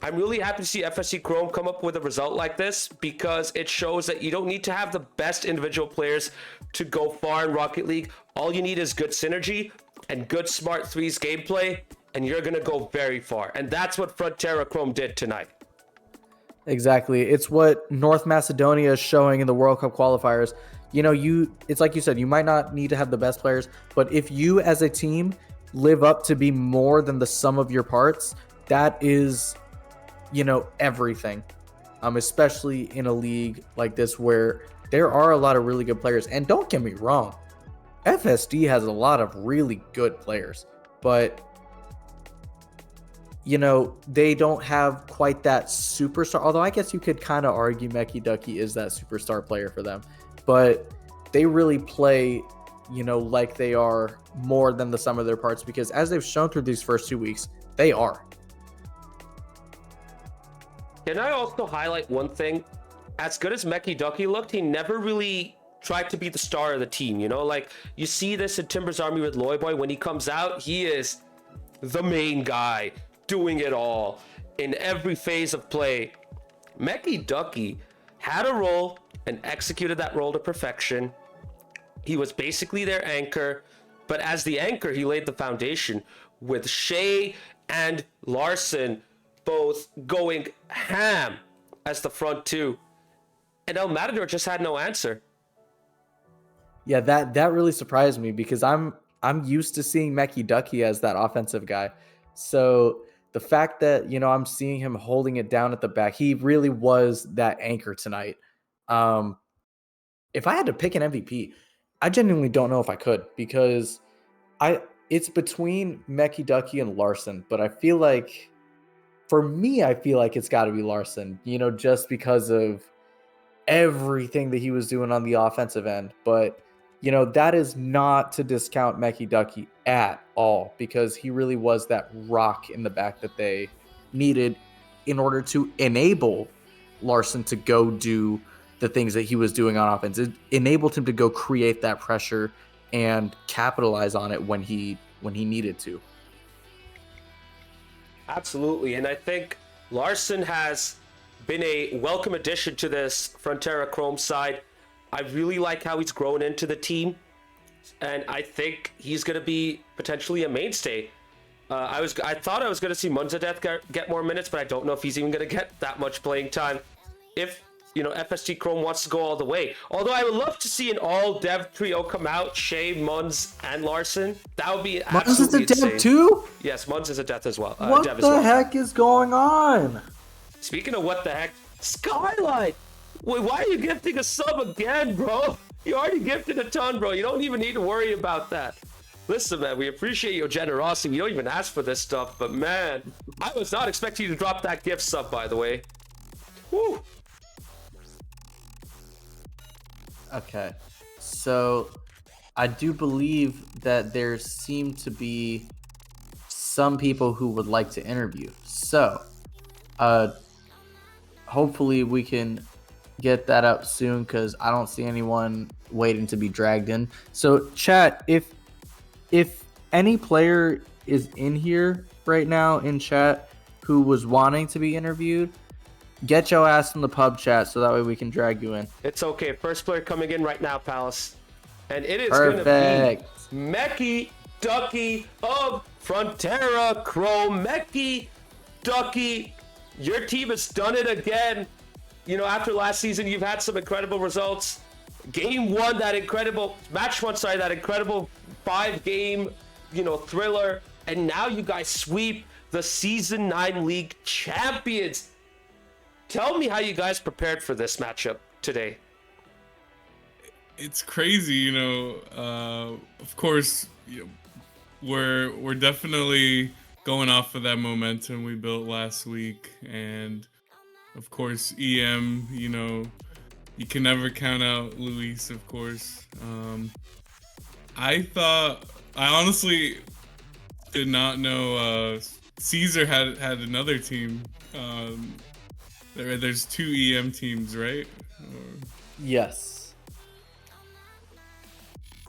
Speaker 1: I'm really happy to see FST Chrome come up with a result like this, because it shows that you don't need to have the best individual players to go far in Rocket League. All you need is good synergy and good smart threes gameplay, and you're going to go very far. And that's what Frontera Chrome did tonight.
Speaker 2: Exactly. It's what North Macedonia is showing in the World Cup qualifiers. It's like you said, you might not need to have the best players, but if you as a team live up to be more than the sum of your parts, that is, everything. Especially in a league like this where there are a lot of really good players. And don't get me wrong, FSD has a lot of really good players, but they don't have quite that superstar. Although I guess you could kind of argue Meki Ducky is that superstar player for them, but they really play, like they are more than the sum of their parts, because as they've shown through these first 2 weeks, they are.
Speaker 1: Can I also highlight one thing? As good as Meki Ducky looked, he never really tried to be the star of the team. Like you see this in Timber's Army with Loyboy. When he comes out, he is the main guy, doing it all in every phase of play. Meki Ducky had a role and executed that role to perfection. He was basically their anchor, but as the anchor, he laid the foundation with Shay and Larson both going ham as the front two. And El Matador just had no answer.
Speaker 2: Yeah, that really surprised me, because I'm used to seeing Meki Ducky as that offensive guy. So the fact that, I'm seeing him holding it down at the back, he really was that anchor tonight. If I had to pick an MVP, I genuinely don't know if I could, because it's between Meki Ducky and Larson, but I feel like it's got to be Larson, just because of everything that he was doing on the offensive end. But, that is not to discount Meki Ducky at all, because he really was that rock in the back that they needed in order to enable Larson to go do the things that he was doing on offense. It enabled him to go create that pressure and capitalize on it when he needed to.
Speaker 1: Absolutely. And I think Larson has been a welcome addition to this Frontera Chrome side. I really like how he's grown into the team, and I think he's going to be potentially a mainstay. I thought I was going to see Munzadeth get more minutes, but I don't know if he's even going to get that much playing time if FST Chrome wants to go all the way. Although I would love to see an all dev trio come out: Shay, Munz, and Larson. That would be absolutely
Speaker 2: Munz is a
Speaker 1: insane.
Speaker 2: dev too?
Speaker 1: Yes, Munz is a dev as well.
Speaker 2: What the heck is going on?
Speaker 1: Speaking of what the heck, Skylight! Wait, why are you gifting a sub again, bro? You already gifted a ton, bro. You don't even need to worry about that. Listen, man, we appreciate your generosity. We don't even ask for this stuff, but man, I was not expecting you to drop that gift sub, by the way. Woo!
Speaker 2: Okay, so I do believe that there seem to be some people who would like to interview. So, hopefully we can get that up soon because I don't see anyone waiting to be dragged in. So, chat, if any player is in here right now in chat who was wanting to be interviewed, get your ass in the pub chat so that way we can drag you in.
Speaker 1: It's okay. First player coming in right now, Palace. And it is going to be Mecky Ducky of Frontera Chrome. Mecky Ducky, your team has done it again. You know, after last season, you've had some incredible results. Game one, that incredible, match one, sorry, that incredible 5-game, thriller. And now you guys sweep the Season 9 League champions. Tell me how you guys prepared for this matchup today.
Speaker 3: It's crazy, of course, we're definitely going off of that momentum we built last week, and of course EM, you can never count out Luis, of course. I honestly did not know Caesar had another team. There's 2 EM teams, right?
Speaker 2: Yes.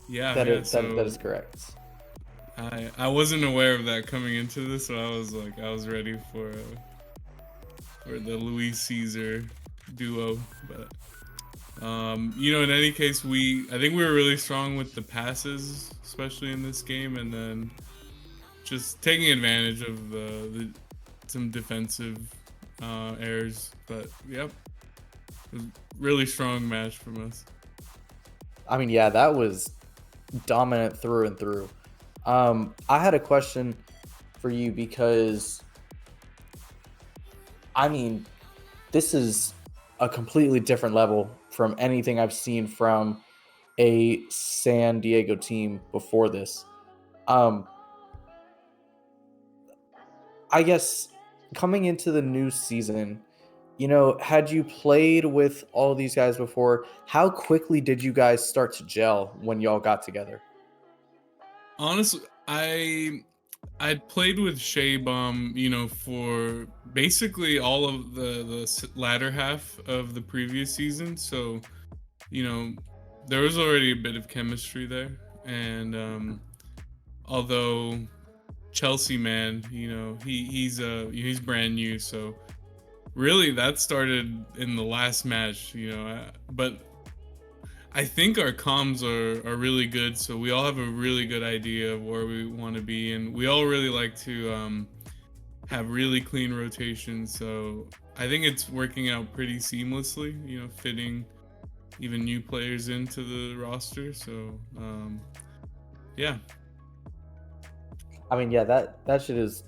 Speaker 3: Yeah,
Speaker 2: that is correct.
Speaker 3: I wasn't aware of that coming into this, so I was ready for the Luis Caesar duo. But in any case, I think we were really strong with the passes, especially in this game, and then just taking advantage of some defensive errors. But yep, it was a really strong match from us.
Speaker 2: I mean, yeah, that was dominant through and through. I had a question for you because, I mean, this is a completely different level from anything I've seen from a San Diego team before this. I guess coming into the new season, had you played with all these guys before, how quickly did you guys start to gel when y'all got together?
Speaker 3: Honestly, I'd played with Shaybomb, for basically all of the latter half of the previous season. So, there was already a bit of chemistry there. And although Chelsea man, he's brand new, so really that started in the last match, but I think our comms are really good, so we all have a really good idea of where we want to be, and we all really like to have really clean rotations. So I think it's working out pretty seamlessly, fitting even new players into the roster. So yeah.
Speaker 2: I mean, yeah, that shit is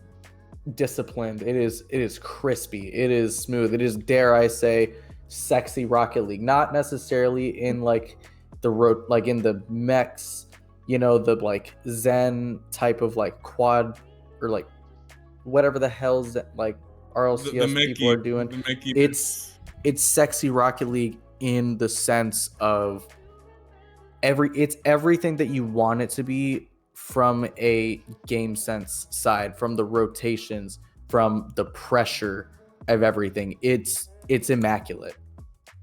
Speaker 2: disciplined. It is crispy. It is smooth. It is, dare I say, sexy Rocket League. Not necessarily in in the mechs, the like Zen type of like quad or like whatever the hell's that like RLCS people are doing. It's sexy Rocket League in the sense of it's everything that you want it to be from a game sense side, from the rotations, from the pressure of everything. It's immaculate.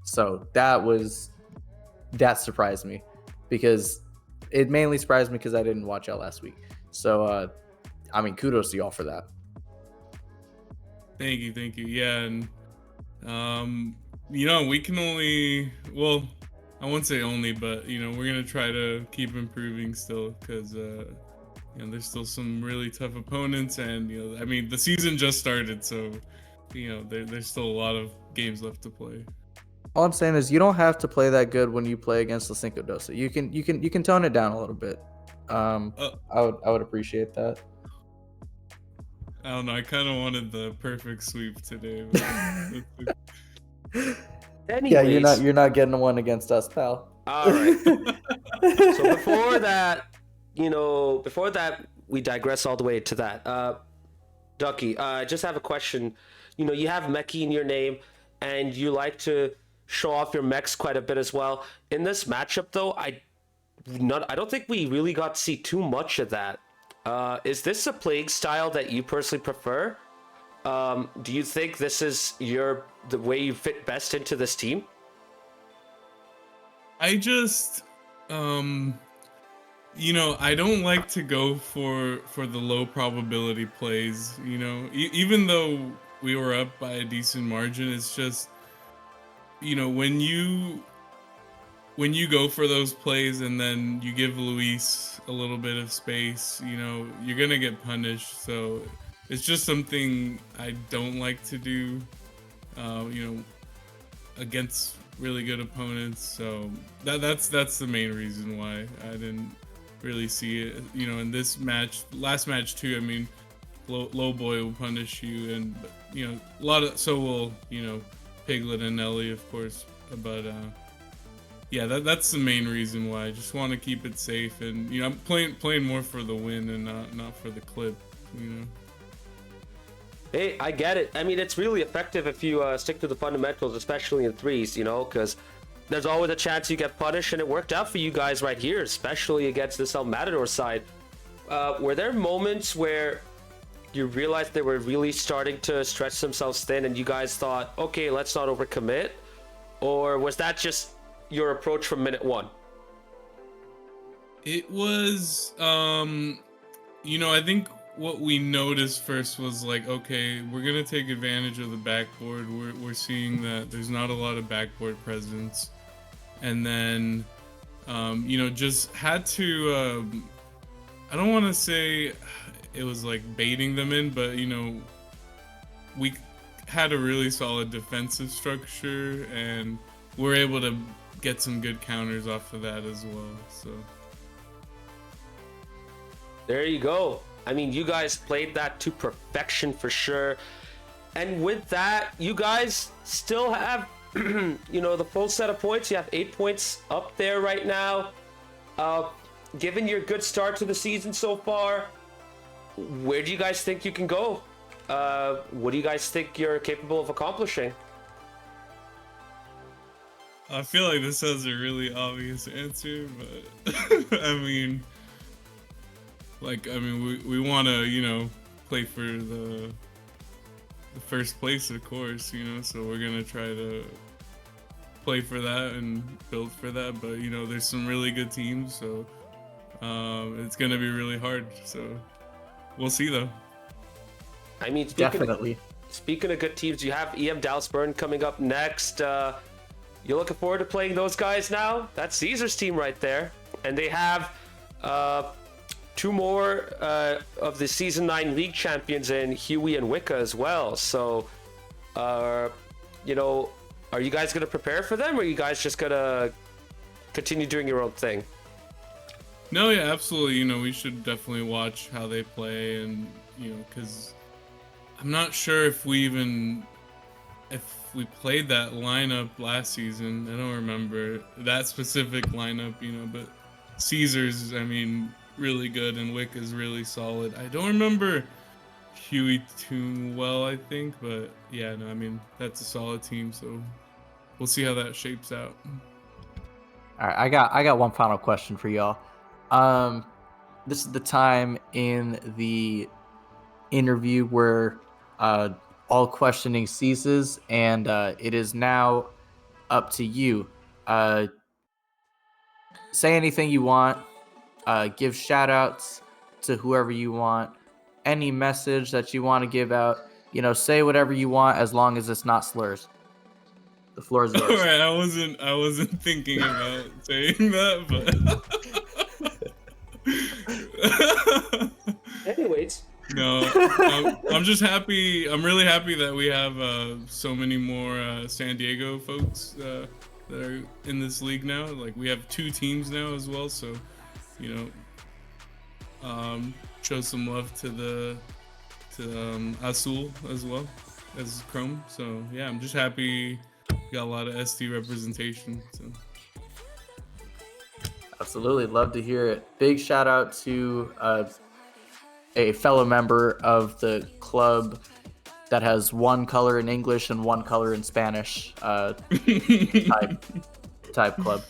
Speaker 2: So that surprised me, because it mainly surprised me because I didn't watch out last week. So I mean, kudos to y'all for that.
Speaker 3: Thank you. Yeah, and we can only, well, I won't say only, but we're gonna try to keep improving still, because there's still some really tough opponents, and I mean, the season just started, so there's still a lot of games left to play.
Speaker 2: All I'm saying is you don't have to play that good when you play against the Cinco Dosa. You can tone it down a little bit. I would appreciate that.
Speaker 3: I don't know. I kind of wanted the perfect sweep today.
Speaker 1: Anyways,
Speaker 2: yeah, you're not getting one against us, pal.
Speaker 1: All right. So before that, before that, we digress all the way to that. Ducky, I just have a question. You have Mechie in your name, and you like to show off your mechs quite a bit as well. In this matchup, though, I don't think we really got to see too much of that. Is this a playing style that you personally prefer? Do you think this is the way you fit best into this team?
Speaker 3: I just, I don't like to go for the low probability plays. Even though we were up by a decent margin, it's just, when you go for those plays and then you give Luis a little bit of space, you're gonna get punished. So it's just something I don't like to do, against really good opponents. So that's the main reason why I didn't really see it. In this match, last match too. I mean, low boy will punish you, and a lot of so will Piglet and Nelly, of course. But yeah, that's the main reason why. I just want to keep it safe, and I'm playing more for the win and not for the clip.
Speaker 1: Hey, I get it. I mean, it's really effective if you stick to the fundamentals, especially in threes, because there's always a chance you get punished, and it worked out for you guys right here, especially against this Matador side. Were there moments where you realized they were really starting to stretch themselves thin, and you guys thought, okay, let's not overcommit? Or was that just your approach from minute one?
Speaker 3: It was, I think what we noticed first was like, okay, we're gonna take advantage of the backboard. We're seeing that there's not a lot of backboard presence, and then just had to I don't want to say it was like baiting them in, but we had a really solid defensive structure, and we're able to get some good counters off of that as well. So
Speaker 1: there you go. I mean, you guys played that to perfection for sure. And with that, you guys still have, the full set of points. You have 8 points up there right now. Given your good start to the season so far, where do you guys think you can go? What do you guys think you're capable of accomplishing?
Speaker 3: I feel like this has a really obvious answer, but we want to, play for the first place, of course, so we're going to try to play for that and build for that. But, there's some really good teams, so it's going to be really hard. So we'll see, though.
Speaker 1: I mean, speaking of good teams, you have EM Dallas Burn coming up next. You're looking forward to playing those guys now? That's Caesar's team right there. And they have 2 more of the Season 9 League champions in Huey and Wicca as well. So, are you guys going to prepare for them, or are you guys just going to continue doing your own thing?
Speaker 3: No, yeah, absolutely. We should definitely watch how they play, and, because I'm not sure if we played that lineup last season. I don't remember that specific lineup, but Caesar's, really good, and Wick is really solid. I don't remember Huey too well, I think, but yeah, no, that's a solid team, so we'll see how that shapes out.
Speaker 2: All right, I got one final question for y'all. This is the time in the interview where all questioning ceases, and it is now up to you. Say anything you want. Give shout outs to whoever you want. Any message that you want to give out. Say whatever you want as long as it's not slurs. The floor is yours.
Speaker 3: All right, I wasn't thinking about saying that, but
Speaker 1: anyways.
Speaker 3: No, I'm just happy. I'm really happy that we have so many more San Diego folks that are in this league now. Like, we have 2 teams now as well, so show some love to Azul as well as Chrome. So yeah, I'm just happy we got a lot of SD representation. So
Speaker 2: Absolutely, love to hear it. Big shout out to a fellow member of the club that has one color in English and one color in Spanish type club.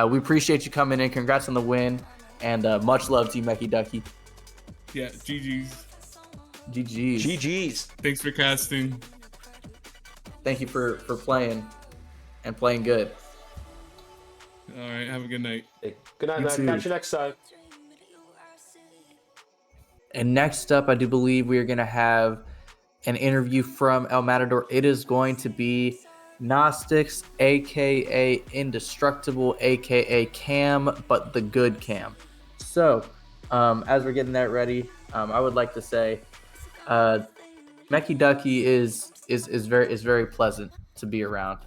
Speaker 2: We appreciate you coming in. Congrats on the win, and much love to you, Mecky Ducky.
Speaker 3: Yeah, GG's.
Speaker 2: GG's.
Speaker 1: GG's.
Speaker 3: Thanks for casting.
Speaker 2: Thank you for playing and playing good.
Speaker 3: All right, have a good night.
Speaker 1: Hey, good night,
Speaker 2: You
Speaker 1: man.
Speaker 2: too.
Speaker 1: Catch you next time.
Speaker 2: And next up, I do believe we are going to have an interview from El Matador. It is going to be Gnostics, aka Indestructible, aka Cam, but the good Cam. So, as we're getting that ready, I would like to say, Mecky Ducky is very pleasant to be around.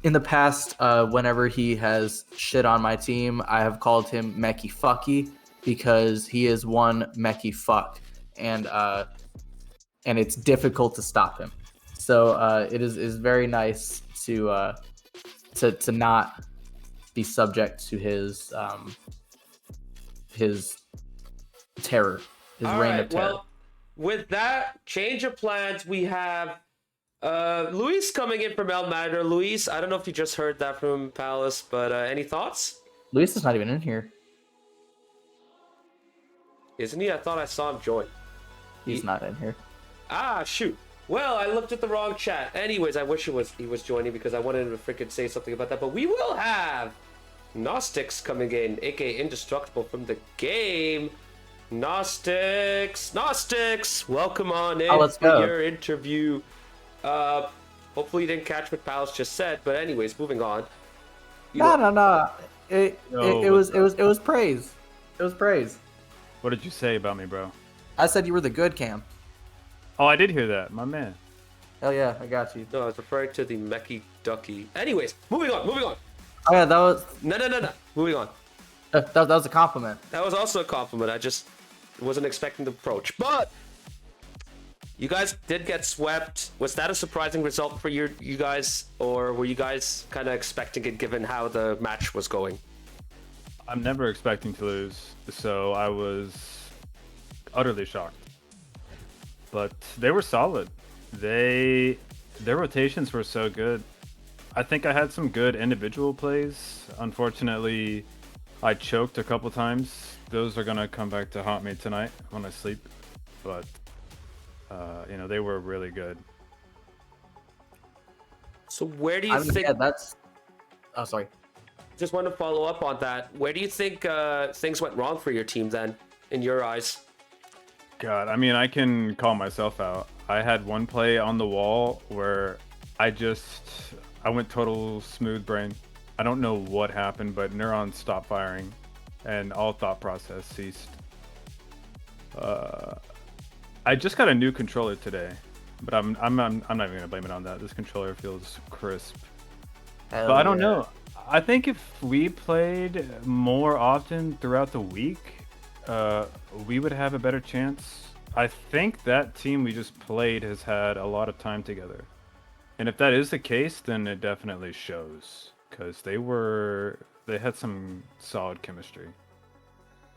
Speaker 2: In the past, whenever he has shit on my team, I have called him Mecky Fucky because he is one Mecky fuck, and it's difficult to stop him. So it is very nice to not be subject to his terror, his
Speaker 1: All
Speaker 2: reign
Speaker 1: right,
Speaker 2: of terror.
Speaker 1: well, with that change of plans, we have Luis coming in from El Matador. Luis, I don't know if you just heard that from Palace, but any thoughts?
Speaker 2: Luis is not even in here.
Speaker 1: Isn't he? I thought I saw him join.
Speaker 2: He's not in here.
Speaker 1: Ah, shoot. Well, I looked at the wrong chat. Anyways, I wish he was joining because I wanted him to freaking say something about that. But we will have Gnostics coming in, aka Indestructible from the game. Gnostics, welcome on in
Speaker 2: let's
Speaker 1: for
Speaker 2: go.
Speaker 1: your interview. Hopefully you didn't catch what Palace just said. But anyways, moving on.
Speaker 2: No. It was praise. It was praise.
Speaker 4: What did you say about me, bro?
Speaker 2: I said you were the good Cam.
Speaker 4: Oh, I did hear that, my man.
Speaker 2: Hell yeah, I got you.
Speaker 1: No, I was referring to the Mecky Ducky. Anyways, moving on.
Speaker 2: Oh yeah, that was
Speaker 1: No. Moving on.
Speaker 2: that was a compliment.
Speaker 1: That was also a compliment. I just wasn't expecting the approach. But you guys did get swept. Was that a surprising result for you guys? Or were you guys kind of expecting it given how the match was going?
Speaker 4: I'm never expecting to lose, so I was utterly shocked. But they were solid. Their rotations were so good. I think I had some good individual plays. Unfortunately, I choked a couple times. Those are gonna come back to haunt me tonight when I sleep. But they were really good.
Speaker 1: So where do you think?
Speaker 2: Yeah, that's. Oh, sorry.
Speaker 1: Just want to follow up on that. Where do you think things went wrong for your team then, in your eyes?
Speaker 4: God, I mean, I can call myself out. I had one play on the wall where I went total smooth brain. I don't know what happened, but neurons stopped firing, and all thought process ceased. I just got a new controller today, but I'm not even gonna blame it on that. This controller feels crisp. But I don't know. I think if we played more often throughout the week, we would have a better chance. I think that team we just played has had a lot of time together. And if that is the case, then it definitely shows. Because they had some solid chemistry.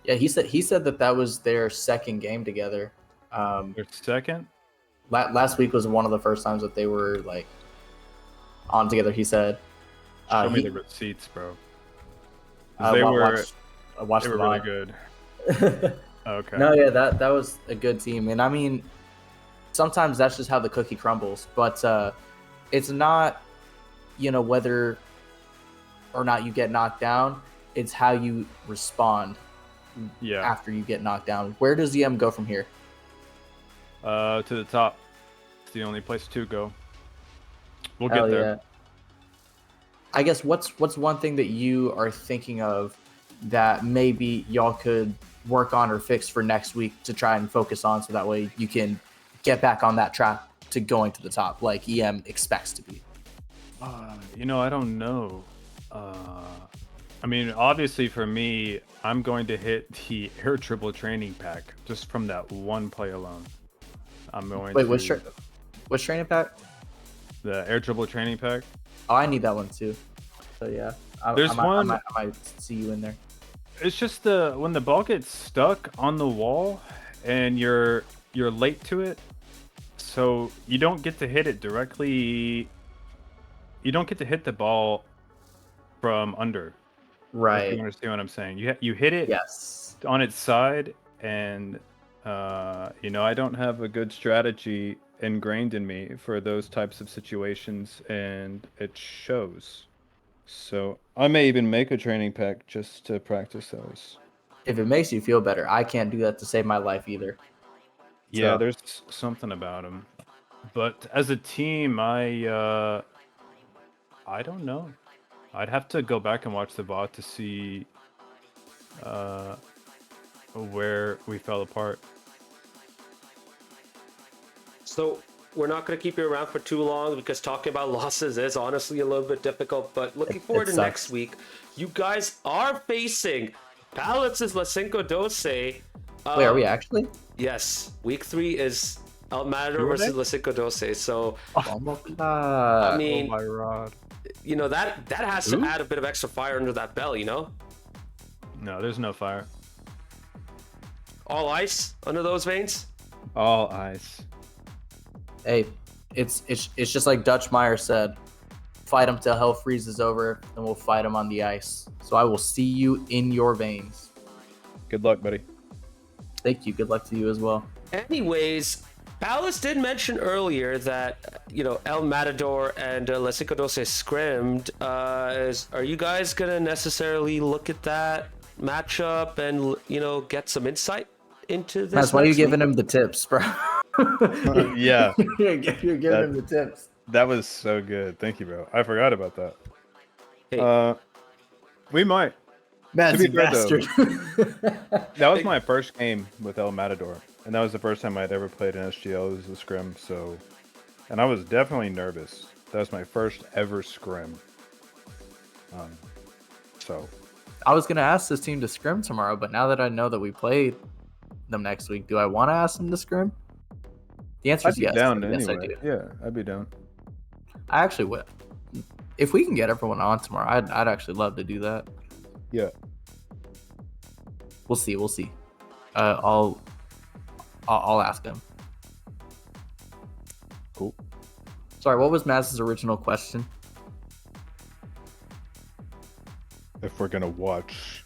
Speaker 2: Yeah, he said that was their second game together.
Speaker 4: Their second?
Speaker 2: Last week was one of the first times that they were like on together. He said.
Speaker 4: Show me the receipts, bro.
Speaker 2: They were
Speaker 4: really good. Okay.
Speaker 2: No, yeah, that was a good team, and I mean, sometimes that's just how the cookie crumbles. But it's not, whether or not you get knocked down. It's how you respond.
Speaker 4: Yeah.
Speaker 2: After you get knocked down, where does EM go from here?
Speaker 4: To the top. It's the only place to go. We'll
Speaker 2: Hell
Speaker 4: get there.
Speaker 2: Yeah. I guess what's one thing that you are thinking of that maybe y'all could work on or fix for next week to try and focus on, so that way you can get back on that track to going to the top like EM expects to be?
Speaker 4: I don't know. I mean, obviously for me, I'm going to hit the air triple training pack just from that one play alone. I'm going
Speaker 2: Wait,
Speaker 4: to...
Speaker 2: which training pack?
Speaker 4: The air triple training pack.
Speaker 2: Oh, I need that one too. So yeah.
Speaker 4: There's one.
Speaker 2: I might see you in there.
Speaker 4: It's just when the ball gets stuck on the wall, and you're late to it, so you don't get to hit it directly. You don't get to hit the ball from under.
Speaker 2: Right.
Speaker 4: If you understand what I'm saying. You hit it on its side, and I don't have a good strategy ingrained in me for those types of situations, and it shows. So I may even make a training pack just to practice those.
Speaker 2: If it makes you feel better, I can't do that to save my life either.
Speaker 4: Yeah, there's something about them. But as a team, I don't know. I'd have to go back and watch the VOD to see where we fell apart.
Speaker 1: So we're not going to keep you around for too long because talking about losses is honestly a little bit difficult. But looking forward to next week, you guys are facing Palace's La Cinco Doce.
Speaker 2: Wait, are we actually?
Speaker 1: Yes, week 3 is El Matador versus La Cinco Doce. So,
Speaker 2: oh my god!
Speaker 1: I mean,
Speaker 4: oh my god.
Speaker 1: That has to add a bit of extra fire under that bell,
Speaker 4: No, there's no fire.
Speaker 1: All ice under those veins.
Speaker 4: All ice.
Speaker 2: Hey, it's just like Dutch Meyer said. Fight them till hell freezes over, and we'll fight them on the ice. So I will see you in your veins.
Speaker 4: Good luck, buddy.
Speaker 2: Thank you. Good luck to you as well.
Speaker 1: Anyways, Palace did mention earlier that El Matador and La Cinco Doce scrimmed. Are you guys gonna necessarily look at that matchup and get some insight into this?
Speaker 2: That's why you giving him the tips, bro.
Speaker 4: Yeah,
Speaker 2: you're giving him the tips.
Speaker 4: That was so good. Thank you, bro. I forgot about that.
Speaker 1: Hey.
Speaker 4: We might.
Speaker 2: That's bastard.
Speaker 4: That was my first game with El Matador, and that was the first time I'd ever played an SGL as a scrim. So, and I was definitely nervous. That was my first ever scrim. So,
Speaker 2: I was gonna ask this team to scrim tomorrow, but now that I know that we played them next week, do I want to ask them to scrim? The answer is yes.
Speaker 4: Down
Speaker 2: yes,
Speaker 4: anyway.
Speaker 2: I do.
Speaker 4: Yeah, I'd be down.
Speaker 2: I actually would. If we can get everyone on tomorrow, I'd actually love to do that.
Speaker 4: Yeah.
Speaker 2: We'll see. I'll ask him.
Speaker 4: Cool.
Speaker 2: Sorry, what was Maz's original question?
Speaker 4: If we're gonna watch,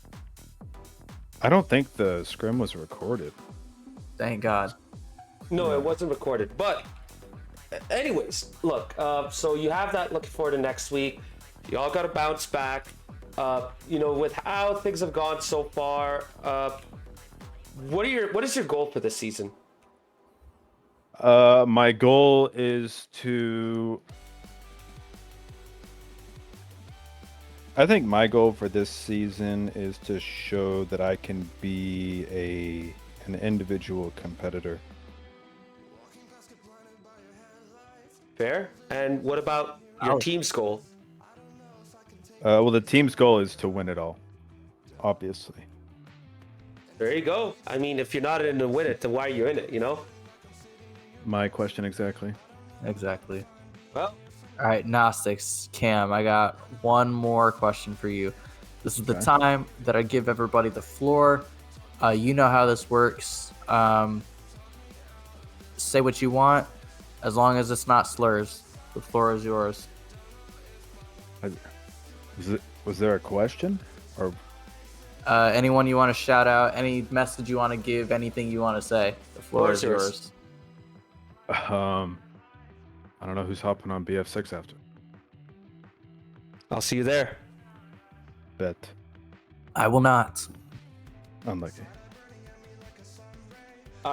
Speaker 4: I don't think the scrim was recorded.
Speaker 2: Thank God.
Speaker 1: No, it wasn't recorded. But anyways, look. So you have that looking forward to next week. You all got to bounce back. With how things have gone so far, what is your goal for this season?
Speaker 4: My goal is to. I think my goal for this season is to show that I can be an individual competitor.
Speaker 1: Fair. And what about your team's goal?
Speaker 4: Well, the team's goal is to win it all, obviously.
Speaker 1: There you go. I mean, if you're not in to win it, then why are you in it,
Speaker 4: My question exactly.
Speaker 2: Exactly.
Speaker 1: Well.
Speaker 2: All right, Gnostics, Cam, I got one more question for you. This is the time that I give everybody the floor. You know how this works. Say what you want, as long as it's not slurs. The floor is yours.
Speaker 4: Was there a question? Or
Speaker 2: anyone you want to shout out, any message you want to give, anything you want to say, the floor is yours.
Speaker 4: I don't know who's hopping on BF6 after.
Speaker 1: I'll see you there.
Speaker 4: Bet.
Speaker 2: I will not.
Speaker 4: Unlucky.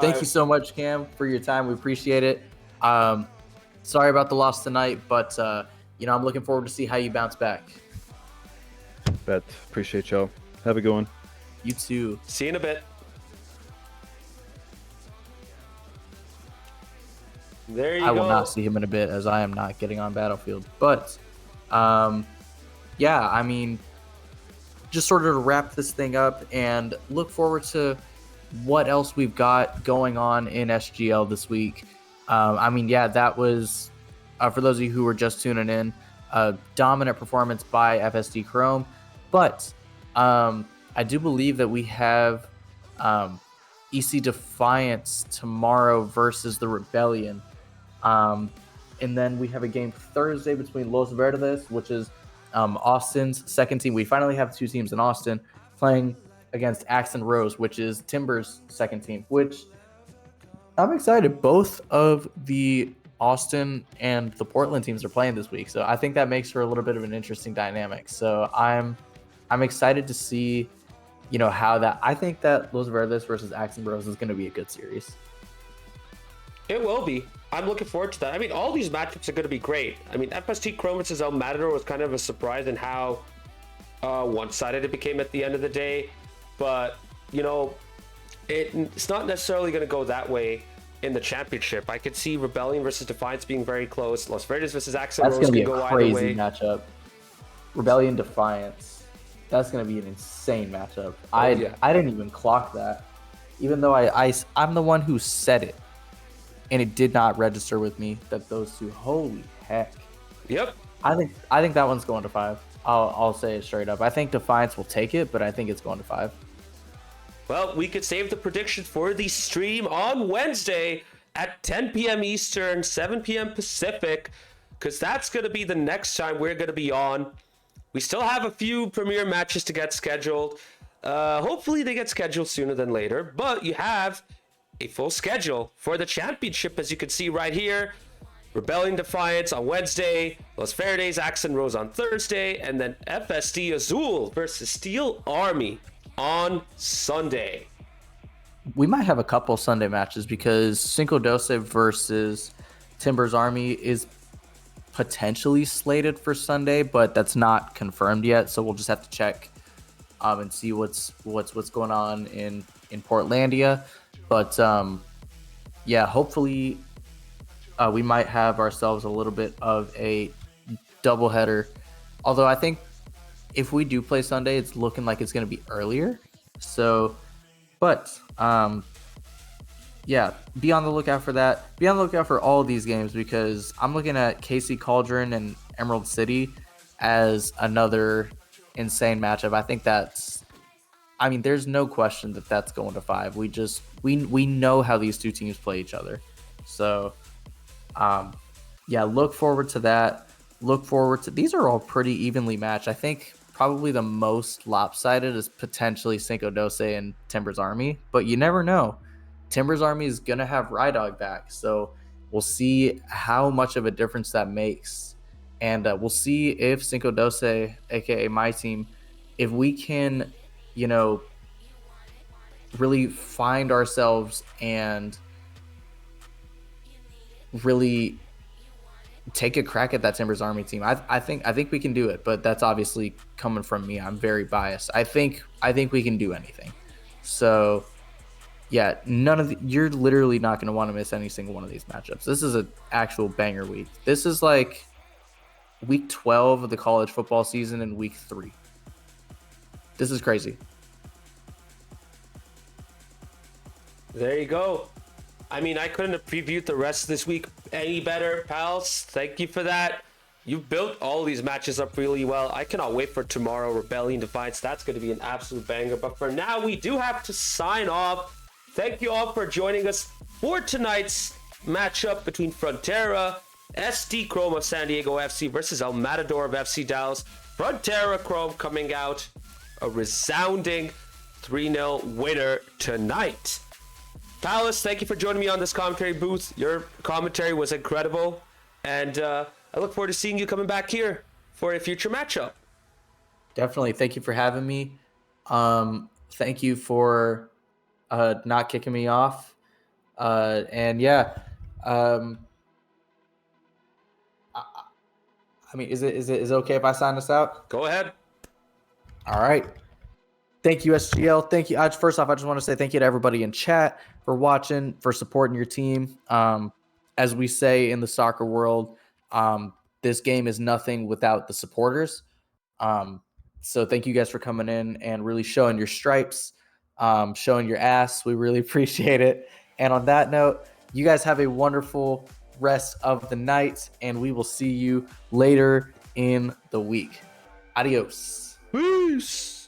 Speaker 2: Thank you so much, Cam, for your time. We appreciate it. Sorry about the loss tonight, but I'm looking forward to see how you bounce back.
Speaker 4: Bet. Appreciate y'all. Have a good one.
Speaker 2: You too.
Speaker 1: See you in a bit. There you go.
Speaker 2: I will not see him in a bit, as I am not getting on Battlefield. But, yeah, I mean, just sort of to wrap this thing up and look forward to what else we've got going on in SGL this week. That was, for those of you who were just tuning in, a dominant performance by FSD Chrome, but I do believe that we have EC Defiance tomorrow versus the Rebellion. And then we have a game Thursday between Los Verdes, which is Austin's second team. We finally have two teams in Austin playing against Axe and Rose, which is Timber's second team, which I'm excited. Both of the Austin and the Portland teams are playing this week. So I think that makes for a little bit of an interesting dynamic. So I'm excited to see, how that. I think that Los Verdes versus Axe and Rose is going to be a good series.
Speaker 1: It will be. I'm looking forward to that. I mean, all these matchups are going to be great. I mean, FST Chrome versus El Matador was kind of a surprise in how one-sided it became at the end of the day. But, it's not necessarily going to go that way in the championship. I could see Rebellion versus Defiance being very close. Los Verdes versus Axe and Rose can go either way.
Speaker 2: That's going to be a crazy matchup. Rebellion Defiance. That's going to be an insane matchup. I didn't even clock that. Even though I'm the one who said it. And it did not register with me that those two. Holy heck!
Speaker 1: Yep.
Speaker 2: I think that one's going to 5. I'll say it straight up. I think Defiance will take it, but I think it's going to 5.
Speaker 1: Well, we could save the prediction for the stream on Wednesday at 10 p.m. Eastern, 7 p.m. Pacific, because that's going to be the next time we're going to be on. We still have a few premier matches to get scheduled. Hopefully they get scheduled sooner than later, but you have a full schedule for the championship, as you can see right here. Rebellion Defiance on Wednesday, Los Verdes, Axe and Rose on Thursday, and then FSD Azul versus Steel Army on Sunday.
Speaker 2: We might have a couple Sunday matches because Cinco Doce versus Timber's Army is potentially slated for Sunday, but that's not confirmed yet. So we'll just have to check and see what's going on in Portlandia. But hopefully we might have ourselves a little bit of a doubleheader. Although I think if we do play Sunday, it's looking like it's going to be earlier. So, but be on the lookout for that. Be on the lookout for all of these games because I'm looking at KC Cauldron and Emerald City as another insane matchup. I think there's no question that that's going to 5. We know how these two teams play each other. So, look forward to that. These are all pretty evenly matched. I think probably the most lopsided is potentially Cinco Doce and Timber's Army, but you never know. Timber's Army is going to have Rydog back, so we'll see how much of a difference that makes. And we'll see if Cinco Doce, aka my team, if we can, really find ourselves and really take a crack at that Timber's Army team. I think we can do it, but that's obviously coming from me. I'm very biased. I think we can do anything. So yeah, you're literally not going to want to miss any single one of these matchups. This is an actual banger week. This is like week 12 of the college football season and week 3. This is crazy.
Speaker 1: There you go. I mean, I couldn't have previewed the rest of this week any better, pals. Thank you for that. You've built all these matches up really well. I cannot wait for tomorrow, Rebellion Defiance. That's going to be an absolute banger. But for now, we do have to sign off. Thank you all for joining us for tonight's matchup between Frontera, SD Chrome of San Diego FC versus El Matador of FC Dallas. Frontera Chrome coming out a resounding 3-0 winner tonight. Palace, thank you for joining me on this commentary booth. Your commentary was incredible. And I look forward to seeing you coming back here for a future matchup.
Speaker 2: Definitely. Thank you for having me. Thank you for not kicking me off. I mean, is it okay if I sign this out?
Speaker 1: Go ahead.
Speaker 2: All right. Thank you, SGL. Thank you. First off, I just want to say thank you to everybody in chat for watching, for supporting your team. As we say in the soccer world, this game is nothing without the supporters. So thank you guys for coming in and really showing your stripes, showing your ass. We really appreciate it. And on that note, you guys have a wonderful rest of the night, and we will see you later in the week. Adios.
Speaker 1: Peace.